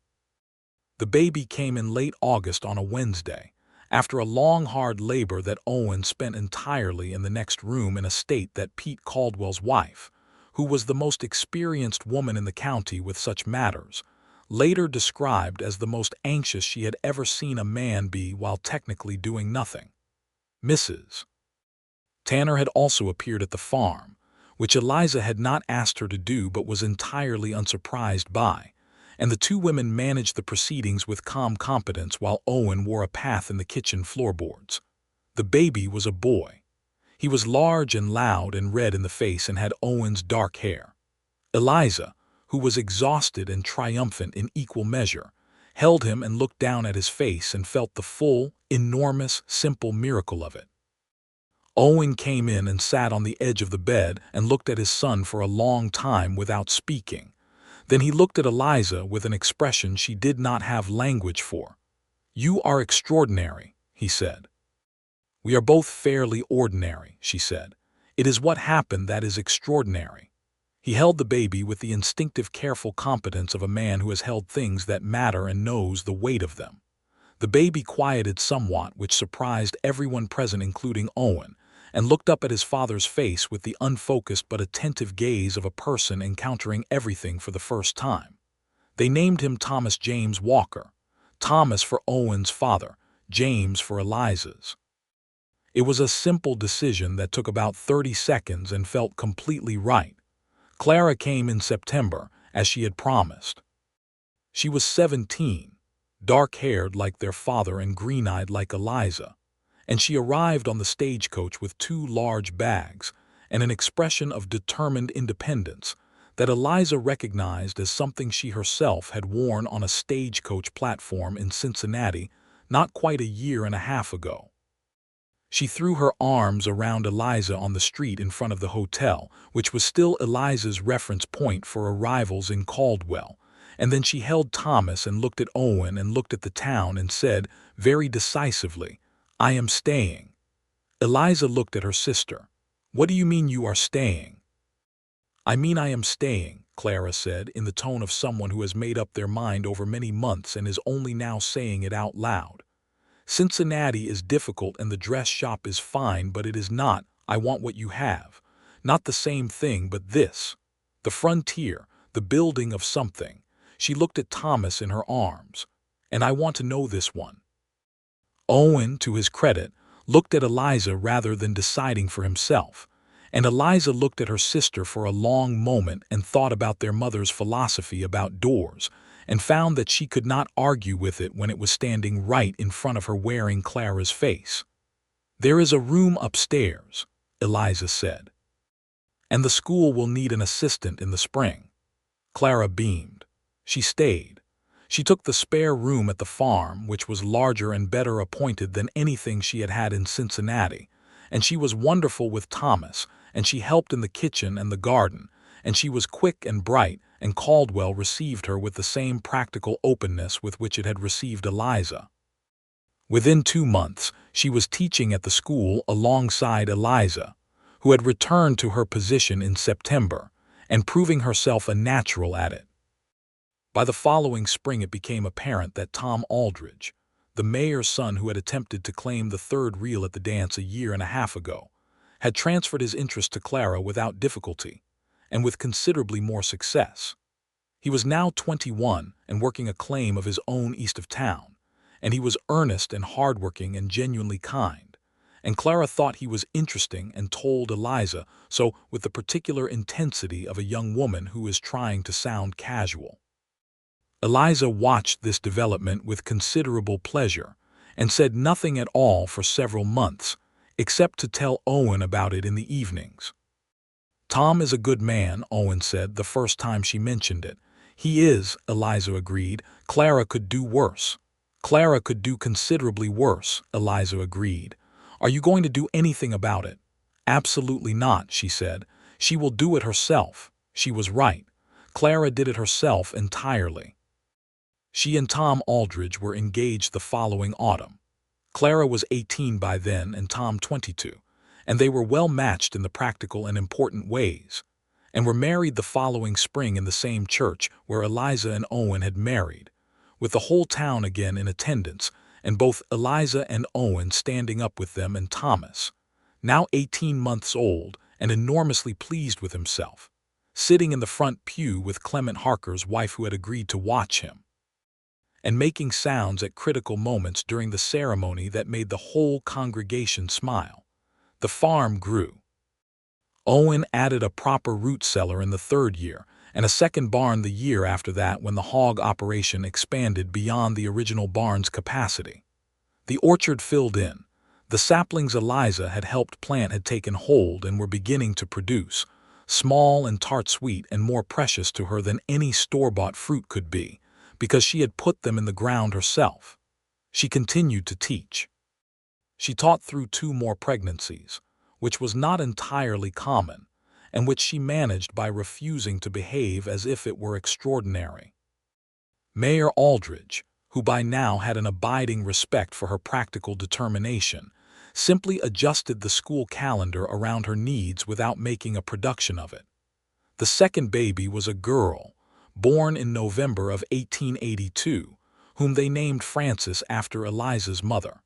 The baby came in late August on a Wednesday, after a long, hard labor that Owen spent entirely in the next room in a state that Pete Caldwell's wife, who was the most experienced woman in the county with such matters, later described as the most anxious she had ever seen a man be while technically doing nothing. Mrs. Tanner had also appeared at the farm, which Eliza had not asked her to do but was entirely unsurprised by, and the two women managed the proceedings with calm competence while Owen wore a path in the kitchen floorboards. The baby was a boy. He was large and loud and red in the face and had Owen's dark hair. Eliza, who was exhausted and triumphant in equal measure, held him and looked down at his face and felt the full, enormous, simple miracle of it. Owen came in and sat on the edge of the bed and looked at his son for a long time without speaking. Then he looked at Eliza with an expression she did not have language for. "You are extraordinary," he said. "We are both fairly ordinary," she said. "It is what happened that is extraordinary." He held the baby with the instinctive careful competence of a man who has held things that matter and knows the weight of them. The baby quieted somewhat, which surprised everyone present including Owen, and looked up at his father's face with the unfocused but attentive gaze of a person encountering everything for the first time. They named him Thomas James Walker, Thomas for Owen's father, James for Eliza's. It was a simple decision that took about 30 seconds and felt completely right. Clara came in September, as she had promised. She was 17, dark-haired like their father and green-eyed like Eliza, and she arrived on the stagecoach with 2 large bags and an expression of determined independence that Eliza recognized as something she herself had worn on a stagecoach platform in Cincinnati not quite a year and a half ago. She threw her arms around Eliza on the street in front of the hotel, which was still Eliza's reference point for arrivals in Caldwell, and then she held Thomas and looked at Owen and looked at the town and said, very decisively, "I am staying." Eliza looked at her sister. "What do you mean you are staying?" "I mean I am staying," Clara said, in the tone of someone who has made up their mind over many months and is only now saying it out loud. "Cincinnati is difficult and the dress shop is fine, but it is not, I want what you have. Not the same thing, but this. The frontier, the building of something." She looked at Thomas in her arms. "And I want to know this one." Owen, to his credit, looked at Eliza rather than deciding for himself, and Eliza looked at her sister for a long moment and thought about their mother's philosophy about doors, and found that she could not argue with it when it was standing right in front of her wearing Clara's face. "There is a room upstairs," Eliza said. "And the school will need an assistant in the spring." Clara beamed. She stayed. She took the spare room at the farm, which was larger and better appointed than anything she had had in Cincinnati, and she was wonderful with Thomas, and she helped in the kitchen and the garden, and she was quick and bright, and Caldwell received her with the same practical openness with which it had received Eliza. Within 2 months, she was teaching at the school alongside Eliza, who had returned to her position in September, and proving herself a natural at it. By the following spring it became apparent that Tom Aldridge, the mayor's son who had attempted to claim the 3rd reel at the dance a year and a half ago, had transferred his interest to Clara without difficulty, and with considerably more success. He was now 21 and working a claim of his own east of town, and he was earnest and hardworking and genuinely kind, and Clara thought he was interesting and told Eliza so with the particular intensity of a young woman who is trying to sound casual. Eliza watched this development with considerable pleasure and said nothing at all for several months, except to tell Owen about it in the evenings. "Tom is a good man," Owen said the first time she mentioned it. "He is," Eliza agreed. "Clara could do worse." "Clara could do considerably worse," Eliza agreed. "Are you going to do anything about it?" "Absolutely not," she said. "She will do it herself." She was right. Clara did it herself entirely. She and Tom Aldridge were engaged the following autumn. Clara was 18 by then and Tom 22, and they were well matched in the practical and important ways, and were married the following spring in the same church where Eliza and Owen had married, with the whole town again in attendance, and both Eliza and Owen standing up with them, and Thomas, now 18 months old and enormously pleased with himself, sitting in the front pew with Clement Harker's wife, who had agreed to watch him, and making sounds at critical moments during the ceremony that made the whole congregation smile. The farm grew. Owen added a proper root cellar in the third year, and a second barn the year after that when the hog operation expanded beyond the original barn's capacity. The orchard filled in. The saplings Eliza had helped plant had taken hold and were beginning to produce, small and tart sweet and more precious to her than any store-bought fruit could be, because she had put them in the ground herself. She continued to teach. She taught through 2 more pregnancies, which was not entirely common, and which she managed by refusing to behave as if it were extraordinary. Mayor Aldridge, who by now had an abiding respect for her practical determination, simply adjusted the school calendar around her needs without making a production of it. The second baby was a girl, born in November of 1882, whom they named Frances after Eliza's mother.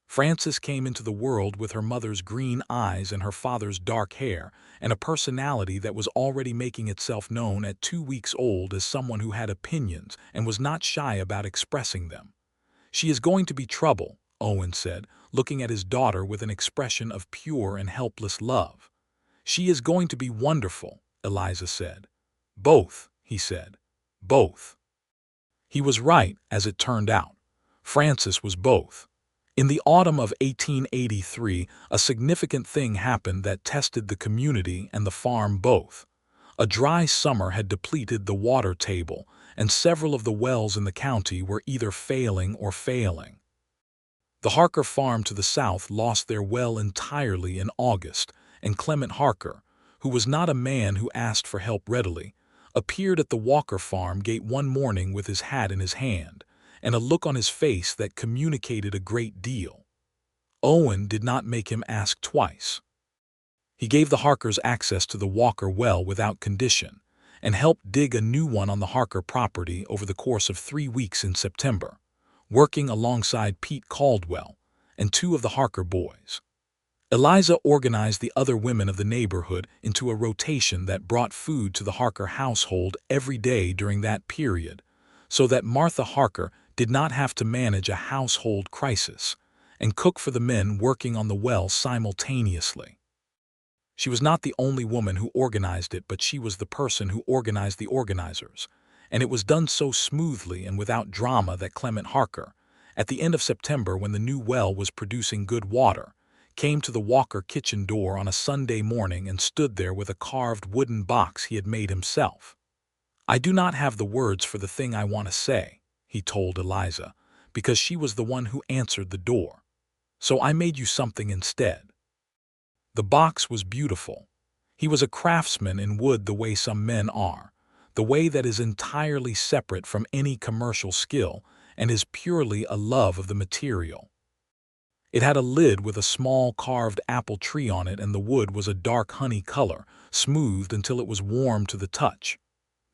Frances came into the world with her mother's green eyes and her father's dark hair, and a personality that was already making itself known at 2 weeks old as someone who had opinions and was not shy about expressing them. "She is going to be trouble," Owen said, looking at his daughter with an expression of pure and helpless love. "She is going to be wonderful," Eliza said. "Both," he said. "Both." He was right, as it turned out. Frances was both. In the autumn of 1883, a significant thing happened that tested the community and the farm both. A dry summer had depleted the water table, and several of the wells in the county were either failing or failing. The Harker farm to the south lost their well entirely in August, and Clement Harker, who was not a man who asked for help readily, appeared at the Walker farm gate one morning with his hat in his hand, and a look on his face that communicated a great deal. Owen did not make him ask twice. He gave the Harkers access to the Walker well without condition, and helped dig a new one on the Harker property over the course of 3 weeks in September, working alongside Pete Caldwell and 2 of the Harker boys. Eliza organized the other women of the neighborhood into a rotation that brought food to the Harker household every day during that period, so that Martha Harker did not have to manage a household crisis and cook for the men working on the well simultaneously. She was not the only woman who organized it, but she was the person who organized the organizers, and it was done so smoothly and without drama that Clement Harker, at the end of September when the new well was producing good water, came to the Walker kitchen door on a Sunday morning and stood there with a carved wooden box he had made himself. "I do not have the words for the thing I want to say," he told Eliza, because she was the one who answered the door. "So I made you something instead." The box was beautiful. He was a craftsman in wood the way some men are, the way that is entirely separate from any commercial skill and is purely a love of the material. It had a lid with a small carved apple tree on it, and the wood was a dark honey color, smoothed until it was warm to the touch.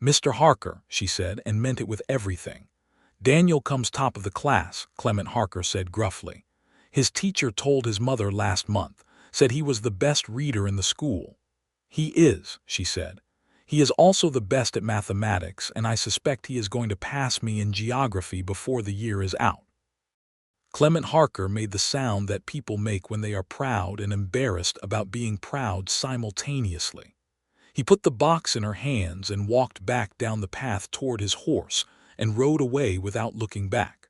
"Mr. Harker," she said, and meant it with everything. "Daniel comes top of the class," Clement Harker said gruffly. "His teacher told his mother last month, said he was the best reader in the school." "He is," she said. "He is also the best at mathematics, and I suspect he is going to pass me in geography before the year is out." Clement Harker made the sound that people make when they are proud and embarrassed about being proud simultaneously. He put the box in her hands and walked back down the path toward his horse and rode away without looking back.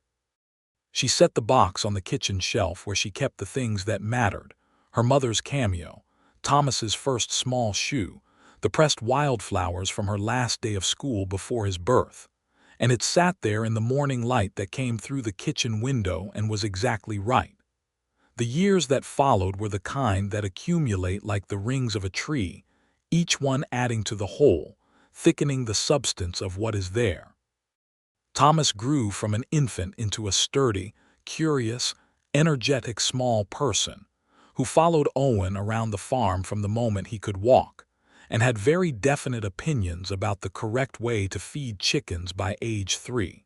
She set the box on the kitchen shelf where she kept the things that mattered: her mother's cameo, Thomas's first small shoe, the pressed wildflowers from her last day of school before his birth, and it sat there in the morning light that came through the kitchen window and was exactly right. The years that followed were the kind that accumulate like the rings of a tree, each one adding to the whole, thickening the substance of what is there. Thomas grew from an infant into a sturdy, curious, energetic small person who followed Owen around the farm from the moment he could walk, and had very definite opinions about the correct way to feed chickens by age 3.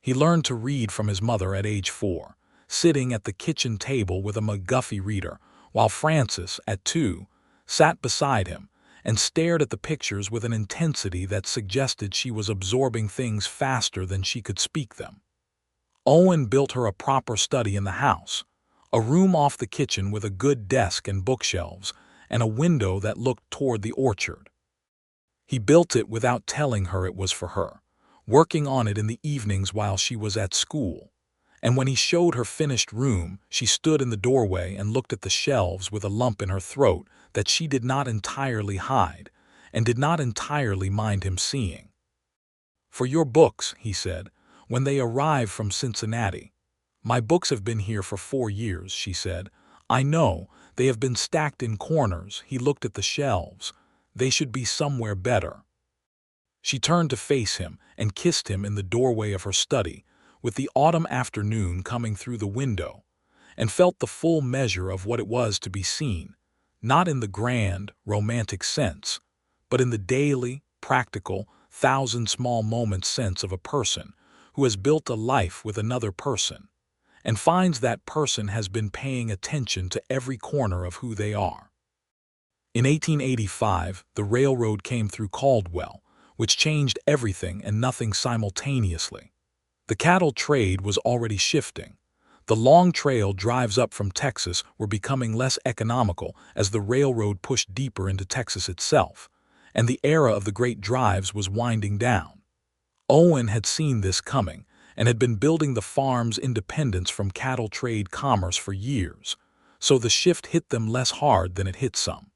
He learned to read from his mother at age 4, sitting at the kitchen table with a McGuffey reader, while Frances, at 2, sat beside him and stared at the pictures with an intensity that suggested she was absorbing things faster than she could speak them. Owen built her a proper study in the house, a room off the kitchen with a good desk and bookshelves, and a window that looked toward the orchard. He built it without telling her it was for her, working on it in the evenings while she was at school. And when he showed her finished room, she stood in the doorway and looked at the shelves with a lump in her throat that she did not entirely hide, and did not entirely mind him seeing. "For your books," he said, when they arrived from Cincinnati. "My books have been here for 4 years," she said. "I know, they have been stacked in corners." He looked at the shelves. "They should be somewhere better." She turned to face him and kissed him in the doorway of her study, with the autumn afternoon coming through the window, and felt the full measure of what it was to be seen, not in the grand, romantic sense, but in the daily, practical, thousand small moments sense of a person who has built a life with another person, and finds that person has been paying attention to every corner of who they are. In 1885, the railroad came through Caldwell, which changed everything and nothing simultaneously. The cattle trade was already shifting. The long trail drives up from Texas were becoming less economical as the railroad pushed deeper into Texas itself, and the era of the great drives was winding down. Owen had seen this coming and had been building the farm's independence from cattle trade commerce for years, so the shift hit them less hard than it hit some.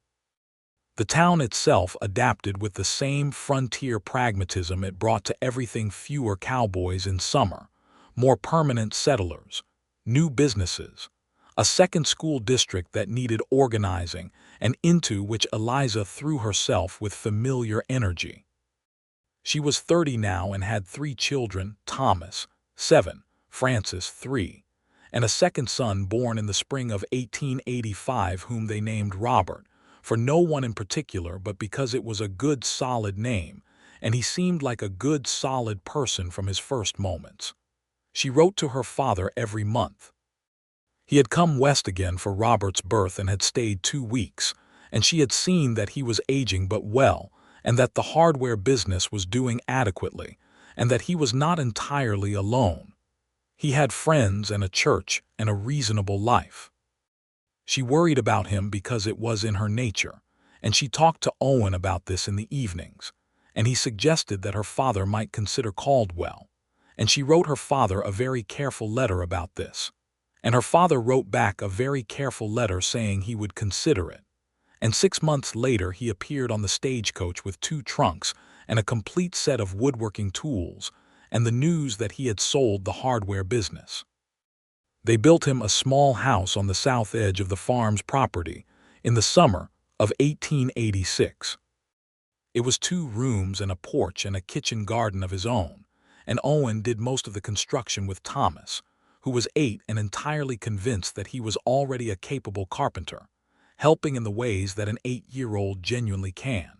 The town itself adapted with the same frontier pragmatism it brought to everything: fewer cowboys in summer, more permanent settlers, new businesses, a second school district that needed organizing and into which Eliza threw herself with familiar energy. She was 30 now and had 3 children: Thomas, 7, Frances, 3, and a second son born in the spring of 1885 whom they named Robert, for no one in particular but because it was a good solid name, and he seemed like a good solid person from his first moments. She wrote to her father every month. He had come west again for Robert's birth and had stayed 2 weeks, and she had seen that he was aging but well, and that the hardware business was doing adequately, and that he was not entirely alone. He had friends and a church and a reasonable life. She worried about him because it was in her nature, and she talked to Owen about this in the evenings, and he suggested that her father might consider Caldwell, and she wrote her father a very careful letter about this, and her father wrote back a very careful letter saying he would consider it, and 6 months later he appeared on the stagecoach with 2 trunks and a complete set of woodworking tools, and the news that he had sold the hardware business. They built him a small house on the south edge of the farm's property in the summer of 1886. It was 2 rooms and a porch and a kitchen garden of his own, and Owen did most of the construction with Thomas, who was 8 and entirely convinced that he was already a capable carpenter, helping in the ways that an 8-year-old genuinely can.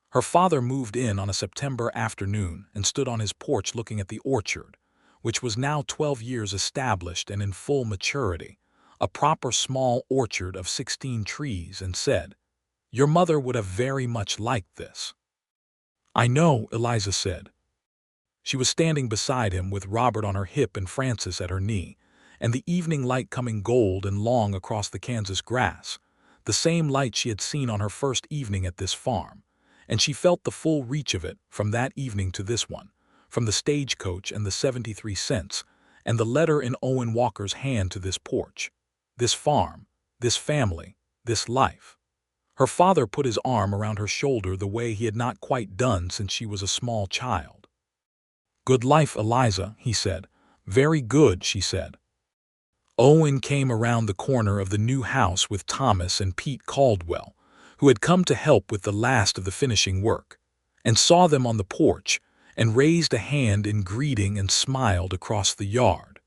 Her father moved in on a September afternoon and stood on his porch looking at the orchard, which was now 12 years established and in full maturity, a proper small orchard of 16 trees, and said, "Your mother would have very much liked this." "I know," Eliza said. She was standing beside him with Robert on her hip and Frances at her knee, and the evening light coming gold and long across the Kansas grass, the same light she had seen on her first evening at this farm, and she felt the full reach of it from that evening to this one, from the stagecoach and the 73 cents, and the letter in Owen Walker's hand to this porch, this farm, this family, this life. Her father put his arm around her shoulder the way he had not quite done since she was a small child. "Good life, Eliza," he said. "Very good," she said. Owen came around the corner of the new house with Thomas and Pete Caldwell, who had come to help with the last of the finishing work, and saw them on the porch, and raised a hand in greeting and smiled across the yard.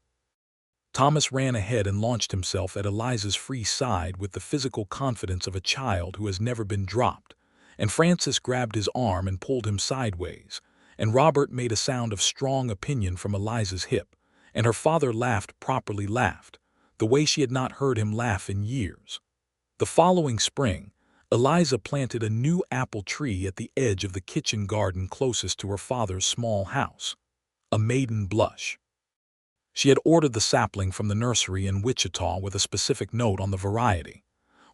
Thomas ran ahead and launched himself at Eliza's free side with the physical confidence of a child who has never been dropped, and Francis grabbed his arm and pulled him sideways, and Robert made a sound of strong opinion from Eliza's hip, and her father properly laughed, the way she had not heard him laugh in years. The following spring, Eliza planted a new apple tree at the edge of the kitchen garden closest to her father's small house, a maiden blush. She had ordered the sapling from the nursery in Wichita with a specific note on the variety.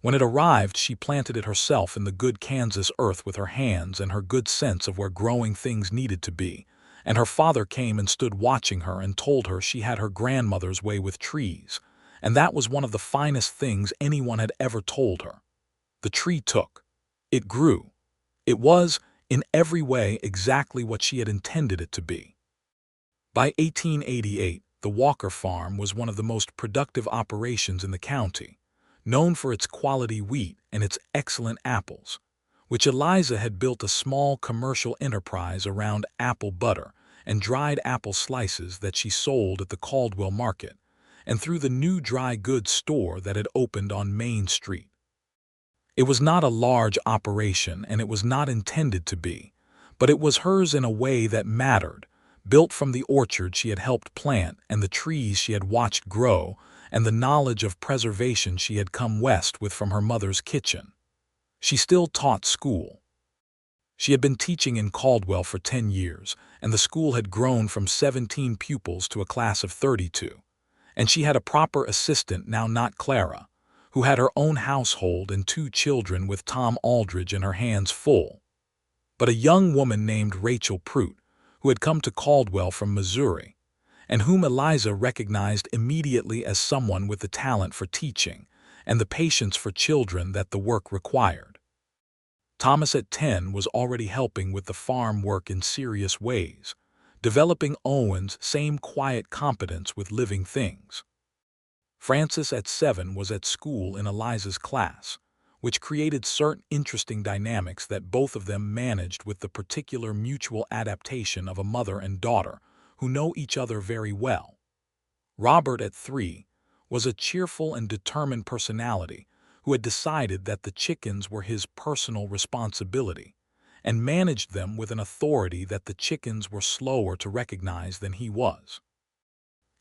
When it arrived, she planted it herself in the good Kansas earth with her hands and her good sense of where growing things needed to be, and her father came and stood watching her and told her she had her grandmother's way with trees, and that was one of the finest things anyone had ever told her. The tree took. It grew. It was, in every way, exactly what she had intended it to be. By 1888, the Walker farm was one of the most productive operations in the county, known for its quality wheat and its excellent apples, which Eliza had built a small commercial enterprise around apple butter and dried apple slices that she sold at the Caldwell Market and through the new dry goods store that had opened on Main Street. It was not a large operation, and it was not intended to be, but it was hers in a way that mattered, built from the orchard she had helped plant and the trees she had watched grow and the knowledge of preservation she had come west with from her mother's kitchen. She still taught school. She had been teaching in Caldwell for 10 years, and the school had grown from 17 pupils to a class of 32, and she had a proper assistant now, not Clara, who had her own household and 2 children with Tom Aldridge in her hands full, but a young woman named Rachel Prout, who had come to Caldwell from Missouri, and whom Eliza recognized immediately as someone with the talent for teaching and the patience for children that the work required. Thomas at 10 was already helping with the farm work in serious ways, developing Owen's same quiet competence with living things. Francis at 7 was at school in Eliza's class, which created certain interesting dynamics that both of them managed with the particular mutual adaptation of a mother and daughter who know each other very well. Robert at 3 was a cheerful and determined personality who had decided that the chickens were his personal responsibility and managed them with an authority that the chickens were slower to recognize than he was.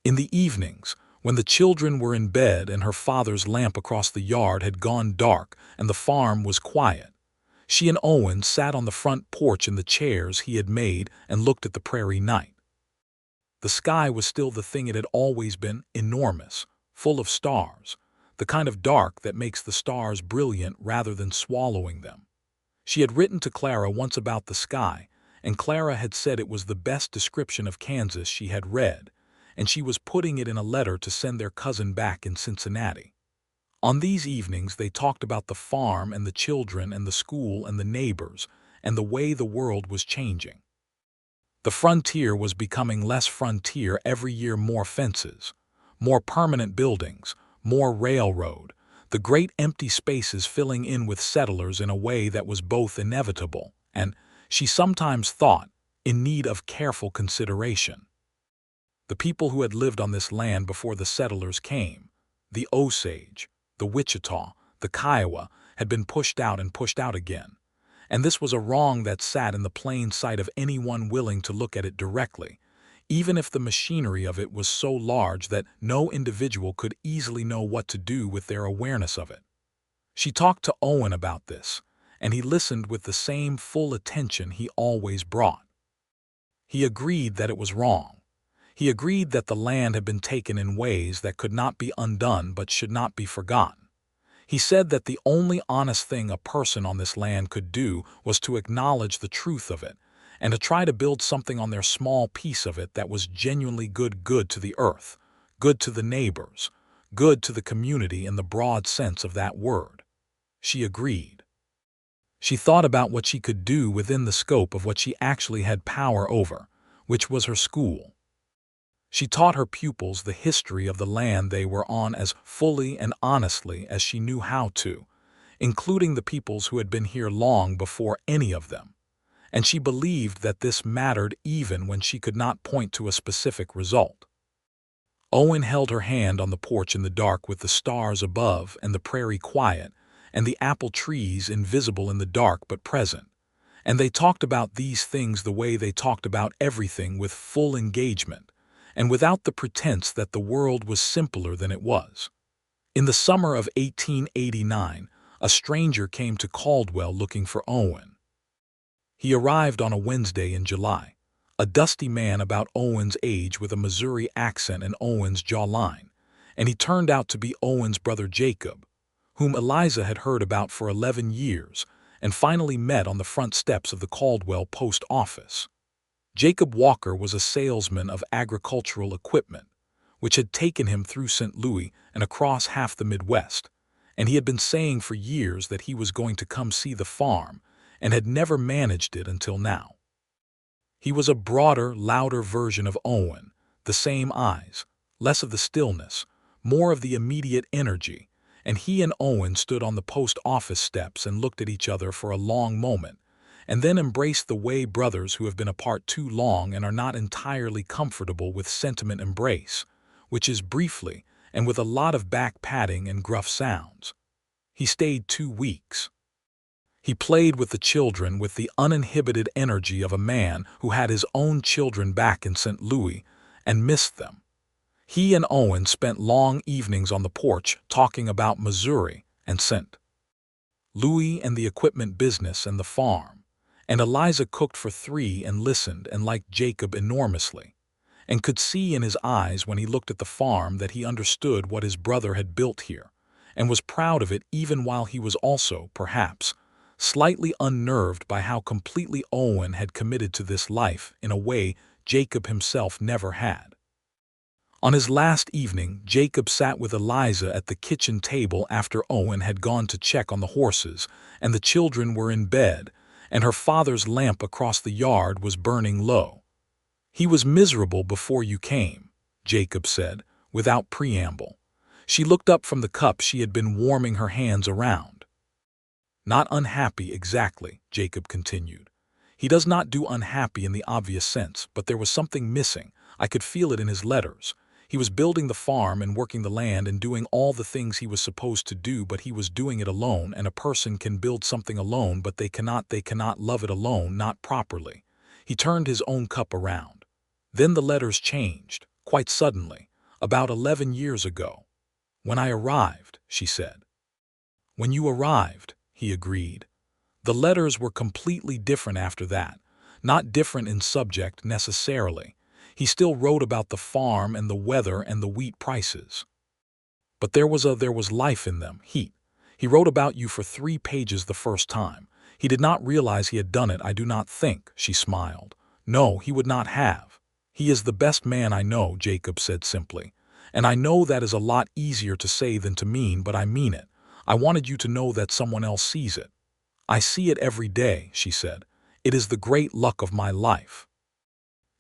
In the evenings, when the children were in bed and her father's lamp across the yard had gone dark and the farm was quiet, she and Owen sat on the front porch in the chairs he had made and looked at the prairie night. The sky was still the thing it had always been, enormous, full of stars, the kind of dark that makes the stars brilliant rather than swallowing them. She had written to Clara once about the sky, and Clara had said it was the best description of Kansas she had read, and she was putting it in a letter to send their cousin back in Cincinnati. On these evenings they talked about the farm and the children and the school and the neighbors and the way the world was changing. The frontier was becoming less frontier every year, more fences, more permanent buildings, more railroad, the great empty spaces filling in with settlers in a way that was both inevitable and, she sometimes thought, in need of careful consideration. The people who had lived on this land before the settlers came, the Osage, the Wichita, the Kiowa, had been pushed out and pushed out again, and this was a wrong that sat in the plain sight of anyone willing to look at it directly, even if the machinery of it was so large that no individual could easily know what to do with their awareness of it. She talked to Owen about this, and he listened with the same full attention he always brought. He agreed that it was wrong. He agreed that the land had been taken in ways that could not be undone but should not be forgotten. He said that the only honest thing a person on this land could do was to acknowledge the truth of it and to try to build something on their small piece of it that was genuinely good to the earth, good to the neighbors, good to the community in the broad sense of that word. She agreed. She thought about what she could do within the scope of what she actually had power over, which was her school. She taught her pupils the history of the land they were on as fully and honestly as she knew how to, including the peoples who had been here long before any of them. And she believed that this mattered even when she could not point to a specific result. Owen held her hand on the porch in the dark with the stars above and the prairie quiet and the apple trees invisible in the dark but present. And they talked about these things the way they talked about everything, with full engagement, and without the pretense that the world was simpler than it was. In the summer of 1889, a stranger came to Caldwell looking for Owen. He arrived on a Wednesday in July, a dusty man about Owen's age with a Missouri accent and Owen's jawline, and he turned out to be Owen's brother Jacob, whom Eliza had heard about for 11 years and finally met on the front steps of the Caldwell post office. Jacob Walker was a salesman of agricultural equipment, which had taken him through St. Louis and across half the Midwest, and he had been saying for years that he was going to come see the farm and had never managed it until now. He was a broader, louder version of Owen, the same eyes, less of the stillness, more of the immediate energy, and he and Owen stood on the post office steps and looked at each other for a long moment, and then embraced the way brothers who have been apart too long and are not entirely comfortable with sentiment embrace, which is briefly and with a lot of back patting and gruff sounds. He stayed 2 weeks. He played with the children with the uninhibited energy of a man who had his own children back in St. Louis and missed them. He and Owen spent long evenings on the porch talking about Missouri and St. Louis and the equipment business and the farm, and Eliza cooked for 3 and listened and liked Jacob enormously, and could see in his eyes when he looked at the farm that he understood what his brother had built here, and was proud of it even while he was also, perhaps, slightly unnerved by how completely Owen had committed to this life in a way Jacob himself never had. On his last evening, Jacob sat with Eliza at the kitchen table after Owen had gone to check on the horses, and the children were in bed, and her father's lamp across the yard was burning low. "He was miserable before you came," Jacob said, without preamble. She looked up from the cup she had been warming her hands around. "Not unhappy exactly," Jacob continued. "He does not do unhappy in the obvious sense, but there was something missing. I could feel it in his letters. He was building the farm and working the land and doing all the things he was supposed to do, but he was doing it alone, and a person can build something alone, but they cannot love it alone, not properly." He turned his own cup around. "Then the letters changed, quite suddenly, about 11 years ago. When I arrived," she said. "When you arrived," he agreed. "The letters were completely different after that, not different in subject necessarily. He still wrote about the farm and the weather and the wheat prices. But there was life in them, heat. He wrote about you for 3 pages the first time. He did not realize he had done it, I do not think," she smiled. "No, he would not have. He is the best man I know," Jacob said simply. "And I know that is a lot easier to say than to mean, but I mean it. I wanted you to know that someone else sees it." "I see it every day," she said. "It is the great luck of my life."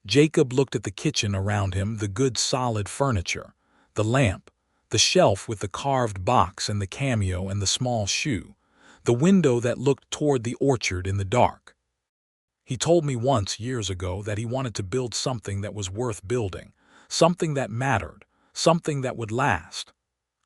Jacob looked at the kitchen around him, the good solid furniture, the lamp, the shelf with the carved box and the cameo and the small shoe, the window that looked toward the orchard in the dark. "He told me once, years ago, that he wanted to build something that was worth building, something that mattered, something that would last."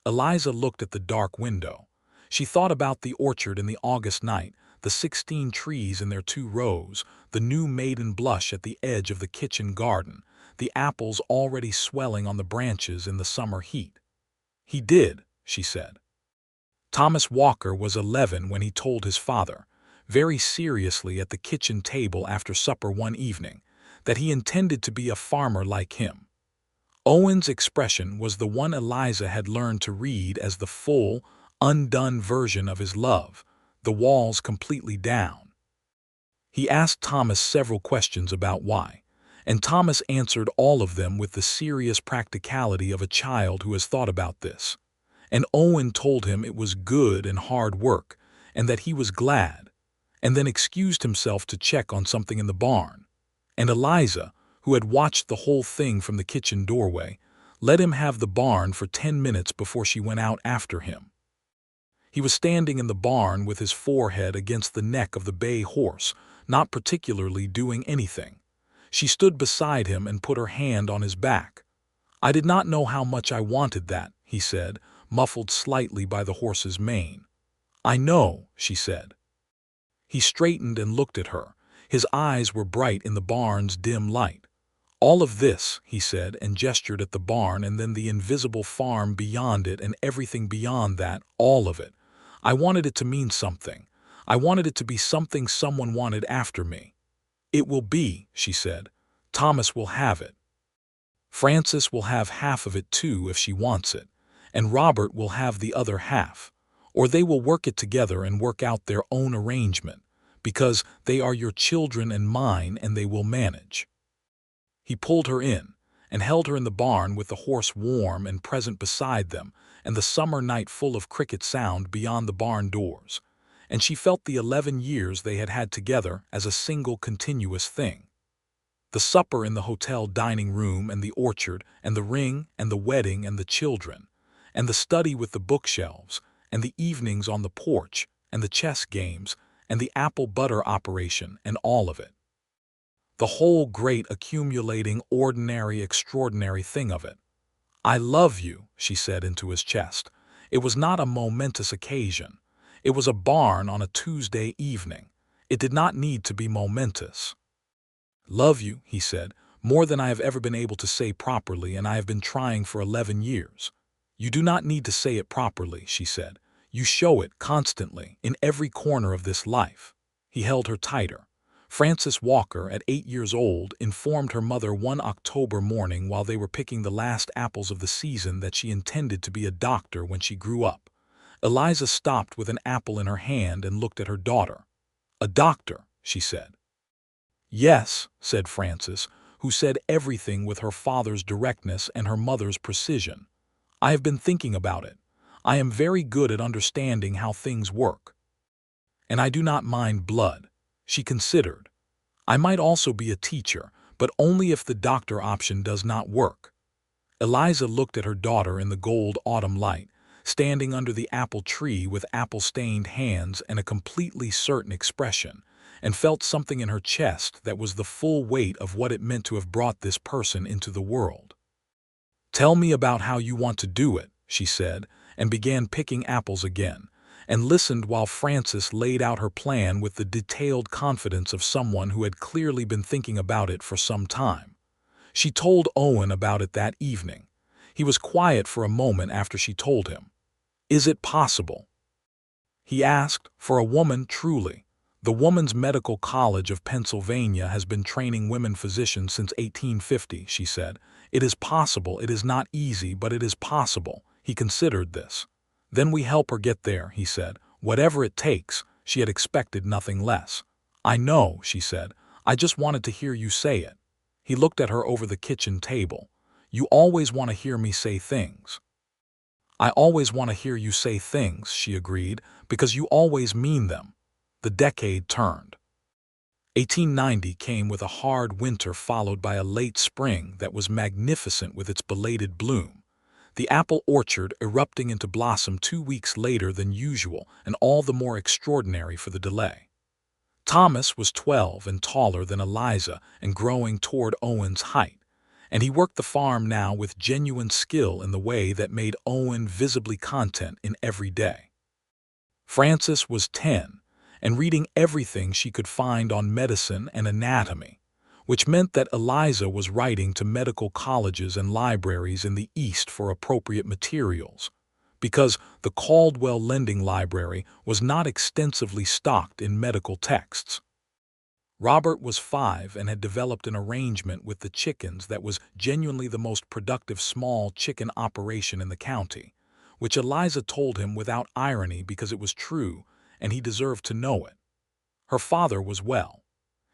Eliza looked at the dark window. She thought about the orchard in the August night, the 16 trees in their 2 rows, the new maiden blush at the edge of the kitchen garden, the apples already swelling on the branches in the summer heat. "He did," she said. Thomas Walker was 11 when he told his father, very seriously at the kitchen table after supper one evening, that he intended to be a farmer like him. Owen's expression was the one Eliza had learned to read as the full, undone version of his love, the walls completely down. He asked Thomas several questions about why, and Thomas answered all of them with the serious practicality of a child who has thought about this. And Owen told him it was good and hard work, and that he was glad, and then excused himself to check on something in the barn. And Eliza, who had watched the whole thing from the kitchen doorway, let him have the barn for 10 minutes before she went out after him. He was standing in the barn with his forehead against the neck of the bay horse, not particularly doing anything. She stood beside him and put her hand on his back. "I did not know how much I wanted that," he said, muffled slightly by the horse's mane. "I know," she said. He straightened and looked at her. His eyes were bright in the barn's dim light. "All of this," he said, and gestured at the barn and then the invisible farm beyond it and everything beyond that, all of it. "I wanted it to mean something. I wanted it to be something someone wanted after me." "It will be," she said. "Thomas will have it. Frances will have half of it too if she wants it, and Robert will have the other half. Or they will work it together and work out their own arrangement, because they are your children and mine and they will manage." He pulled her in and held her in the barn with the horse warm and present beside them and the summer night full of cricket sound beyond the barn doors, and she felt the 11 years they had had together as a single continuous thing. The supper in the hotel dining room and the orchard and the ring and the wedding and the children, and the study with the bookshelves, and the evenings on the porch, and the chess games, and the apple butter operation, and all of it. The whole great accumulating ordinary extraordinary thing of it. "I love you," she said into his chest. It was not a momentous occasion. It was a barn on a Tuesday evening. It did not need to be momentous. "Love you," he said, "more than I have ever been able to say properly, and I have been trying for 11 years. "You do not need to say it properly," she said. "You show it constantly, in every corner of this life." He held her tighter. Frances Walker, at 8 years old, informed her mother one October morning while they were picking the last apples of the season that she intended to be a doctor when she grew up. Eliza stopped with an apple in her hand and looked at her daughter. "A doctor," she said. "Yes," said Frances, who said everything with her father's directness and her mother's precision. "I have been thinking about it. I am very good at understanding how things work. And I do not mind blood." She considered. "I might also be a teacher, but only if the doctor option does not work." Eliza looked at her daughter in the gold autumn light, standing under the apple tree with apple-stained hands and a completely certain expression, and felt something in her chest that was the full weight of what it meant to have brought this person into the world. "Tell me about how you want to do it," she said, and began picking apples again, and listened while Frances laid out her plan with the detailed confidence of someone who had clearly been thinking about it for some time. She told Owen about it that evening. He was quiet for a moment after she told him. "Is it possible?" he asked. "For a woman, truly. The Woman's Medical College of Pennsylvania has been training women physicians since 1850, she said. "It is possible. It is not easy, but it is possible." He considered this. "Then we help her get there," he said. "Whatever it takes." She had expected nothing less. "I know," she said. "I just wanted to hear you say it." He looked at her over the kitchen table. "You always want to hear me say things." "I always want to hear you say things," she agreed, "because you always mean them." The decade turned. 1890 came with a hard winter followed by a late spring that was magnificent with its belated bloom. The apple orchard erupting into blossom 2 weeks later than usual, and all the more extraordinary for the delay. Thomas was 12 and taller than Eliza and growing toward Owen's height, and he worked the farm now with genuine skill in the way that made Owen visibly content in every day. Frances was 10, and reading everything she could find on medicine and anatomy, which meant that Eliza was writing to medical colleges and libraries in the East for appropriate materials, because the Caldwell Lending Library was not extensively stocked in medical texts. Robert was 5 and had developed an arrangement with the chickens that was genuinely the most productive small chicken operation in the county, which Eliza told him without irony because it was true and he deserved to know it. Her father was well.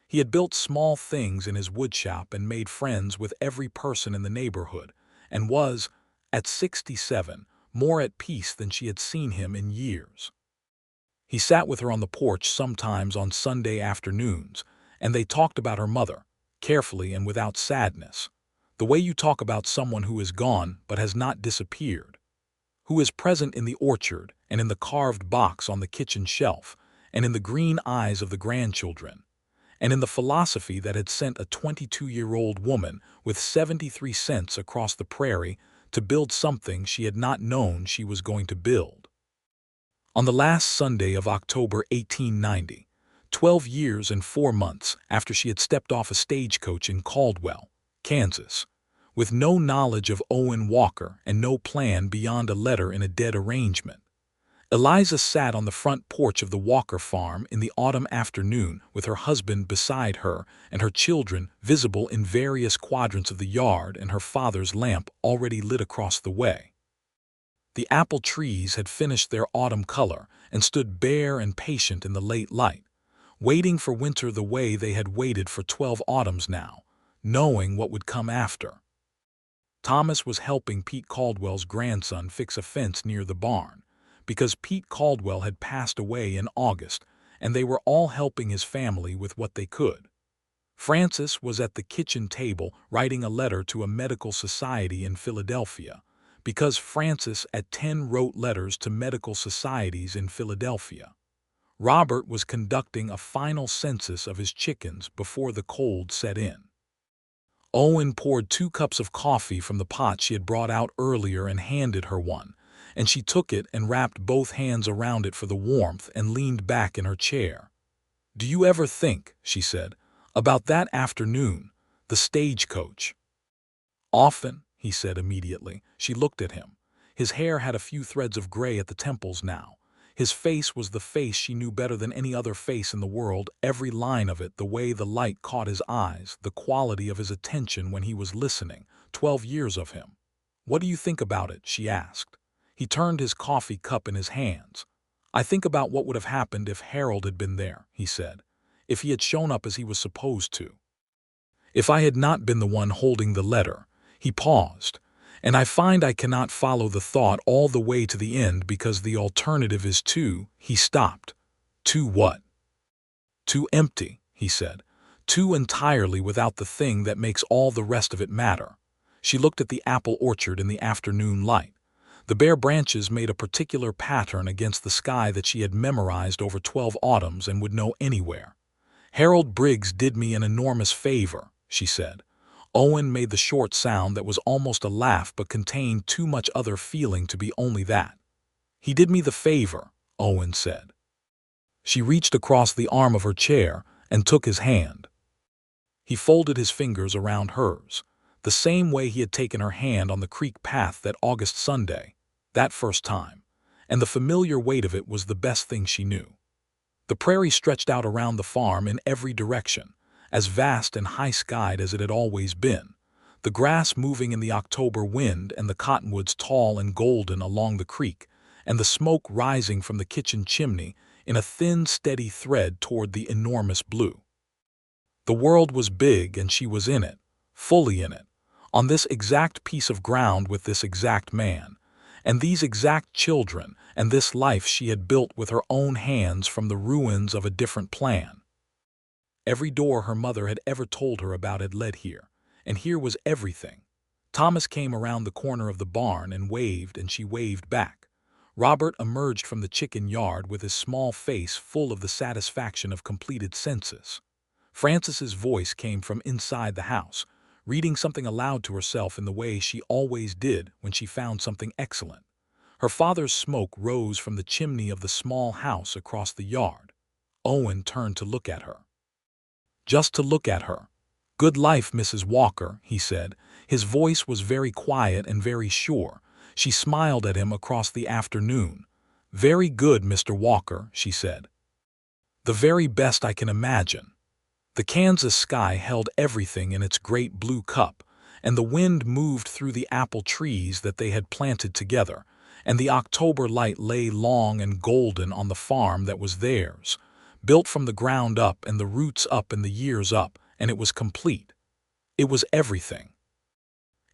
He had built small things in his woodshop and made friends with every person in the neighborhood, and was, at 67, more at peace than she had seen him in years. He sat with her on the porch sometimes on Sunday afternoons, and they talked about her mother, carefully and without sadness. The way you talk about someone who is gone but has not disappeared, who is present in the orchard and in the carved box on the kitchen shelf, and in the green eyes of the grandchildren, and in the philosophy that had sent a 22-year-old woman with 73 cents across the prairie to build something she had not known she was going to build. On the last Sunday of October 1890, 12 years and 4 months after she had stepped off a stagecoach in Caldwell, Kansas, with no knowledge of Owen Walker and no plan beyond a letter in a dead arrangement, Eliza sat on the front porch of the Walker farm in the autumn afternoon with her husband beside her and her children visible in various quadrants of the yard and her father's lamp already lit across the way. The apple trees had finished their autumn color and stood bare and patient in the late light, waiting for winter the way they had waited for 12 autumns now, knowing what would come after. Thomas was helping Pete Caldwell's grandson fix a fence near the barn, because Pete Caldwell had passed away in August, and they were all helping his family with what they could. Francis was at the kitchen table writing a letter to a medical society in Philadelphia, because Francis at 10 wrote letters to medical societies in Philadelphia. Robert was conducting a final census of his chickens before the cold set in. Owen poured 2 cups of coffee from the pot she had brought out earlier and handed her one, and she took it and wrapped both hands around it for the warmth and leaned back in her chair. "Do you ever think," she said, "about that afternoon, the stagecoach?" "Often," he said immediately. She looked at him. His hair had a few threads of gray at the temples now. His face was the face she knew better than any other face in the world, every line of it, the way the light caught his eyes, the quality of his attention when he was listening, 12 years of him. "What do you think about it?" she asked. He turned his coffee cup in his hands. "I think about what would have happened if Harold had been there," he said, "if he had shown up as he was supposed to. If I had not been the one holding the letter." He paused, "and I find I cannot follow the thought all the way to the end because the alternative is too—" He stopped. "Too what?" "Too empty," he said. "Too entirely without the thing that makes all the rest of it matter." She looked at the apple orchard in the afternoon light. The bare branches made a particular pattern against the sky that she had memorized over 12 autumns and would know anywhere. "Harold Briggs did me an enormous favor," she said. Owen made the short sound that was almost a laugh but contained too much other feeling to be only that. "He did me the favor," Owen said. She reached across the arm of her chair and took his hand. He folded his fingers around hers, the same way he had taken her hand on the creek path that August Sunday, that first time, and the familiar weight of it was the best thing she knew. The prairie stretched out around the farm in every direction, as vast and high-skied as it had always been, the grass moving in the October wind and the cottonwoods tall and golden along the creek, and the smoke rising from the kitchen chimney in a thin, steady thread toward the enormous blue. The world was big and she was in it, fully in it, on this exact piece of ground with this exact man, and these exact children, and this life she had built with her own hands from the ruins of a different plan. Every door her mother had ever told her about had led here, and here was everything. Thomas came around the corner of the barn and waved, and she waved back. Robert emerged from the chicken yard with his small face full of the satisfaction of completed census. Francis's voice came from inside the house, reading something aloud to herself in the way she always did when she found something excellent. Her father's smoke rose from the chimney of the small house across the yard. Owen turned to look at her. Just to look at her. "Good life, Mrs. Walker," he said. His voice was very quiet and very sure. She smiled at him across the afternoon. "Very good, Mr. Walker," she said. "The very best I can imagine." The Kansas sky held everything in its great blue cup, and the wind moved through the apple trees that they had planted together, and the October light lay long and golden on the farm that was theirs, built from the ground up and the roots up and the years up, and it was complete. It was everything.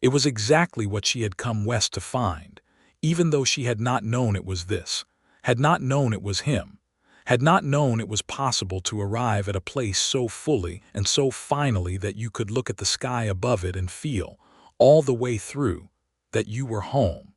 It was exactly what she had come west to find, even though she had not known it was this, had not known it was him, had not known it was possible to arrive at a place so fully and so finally that you could look at the sky above it and feel, all the way through, that you were home.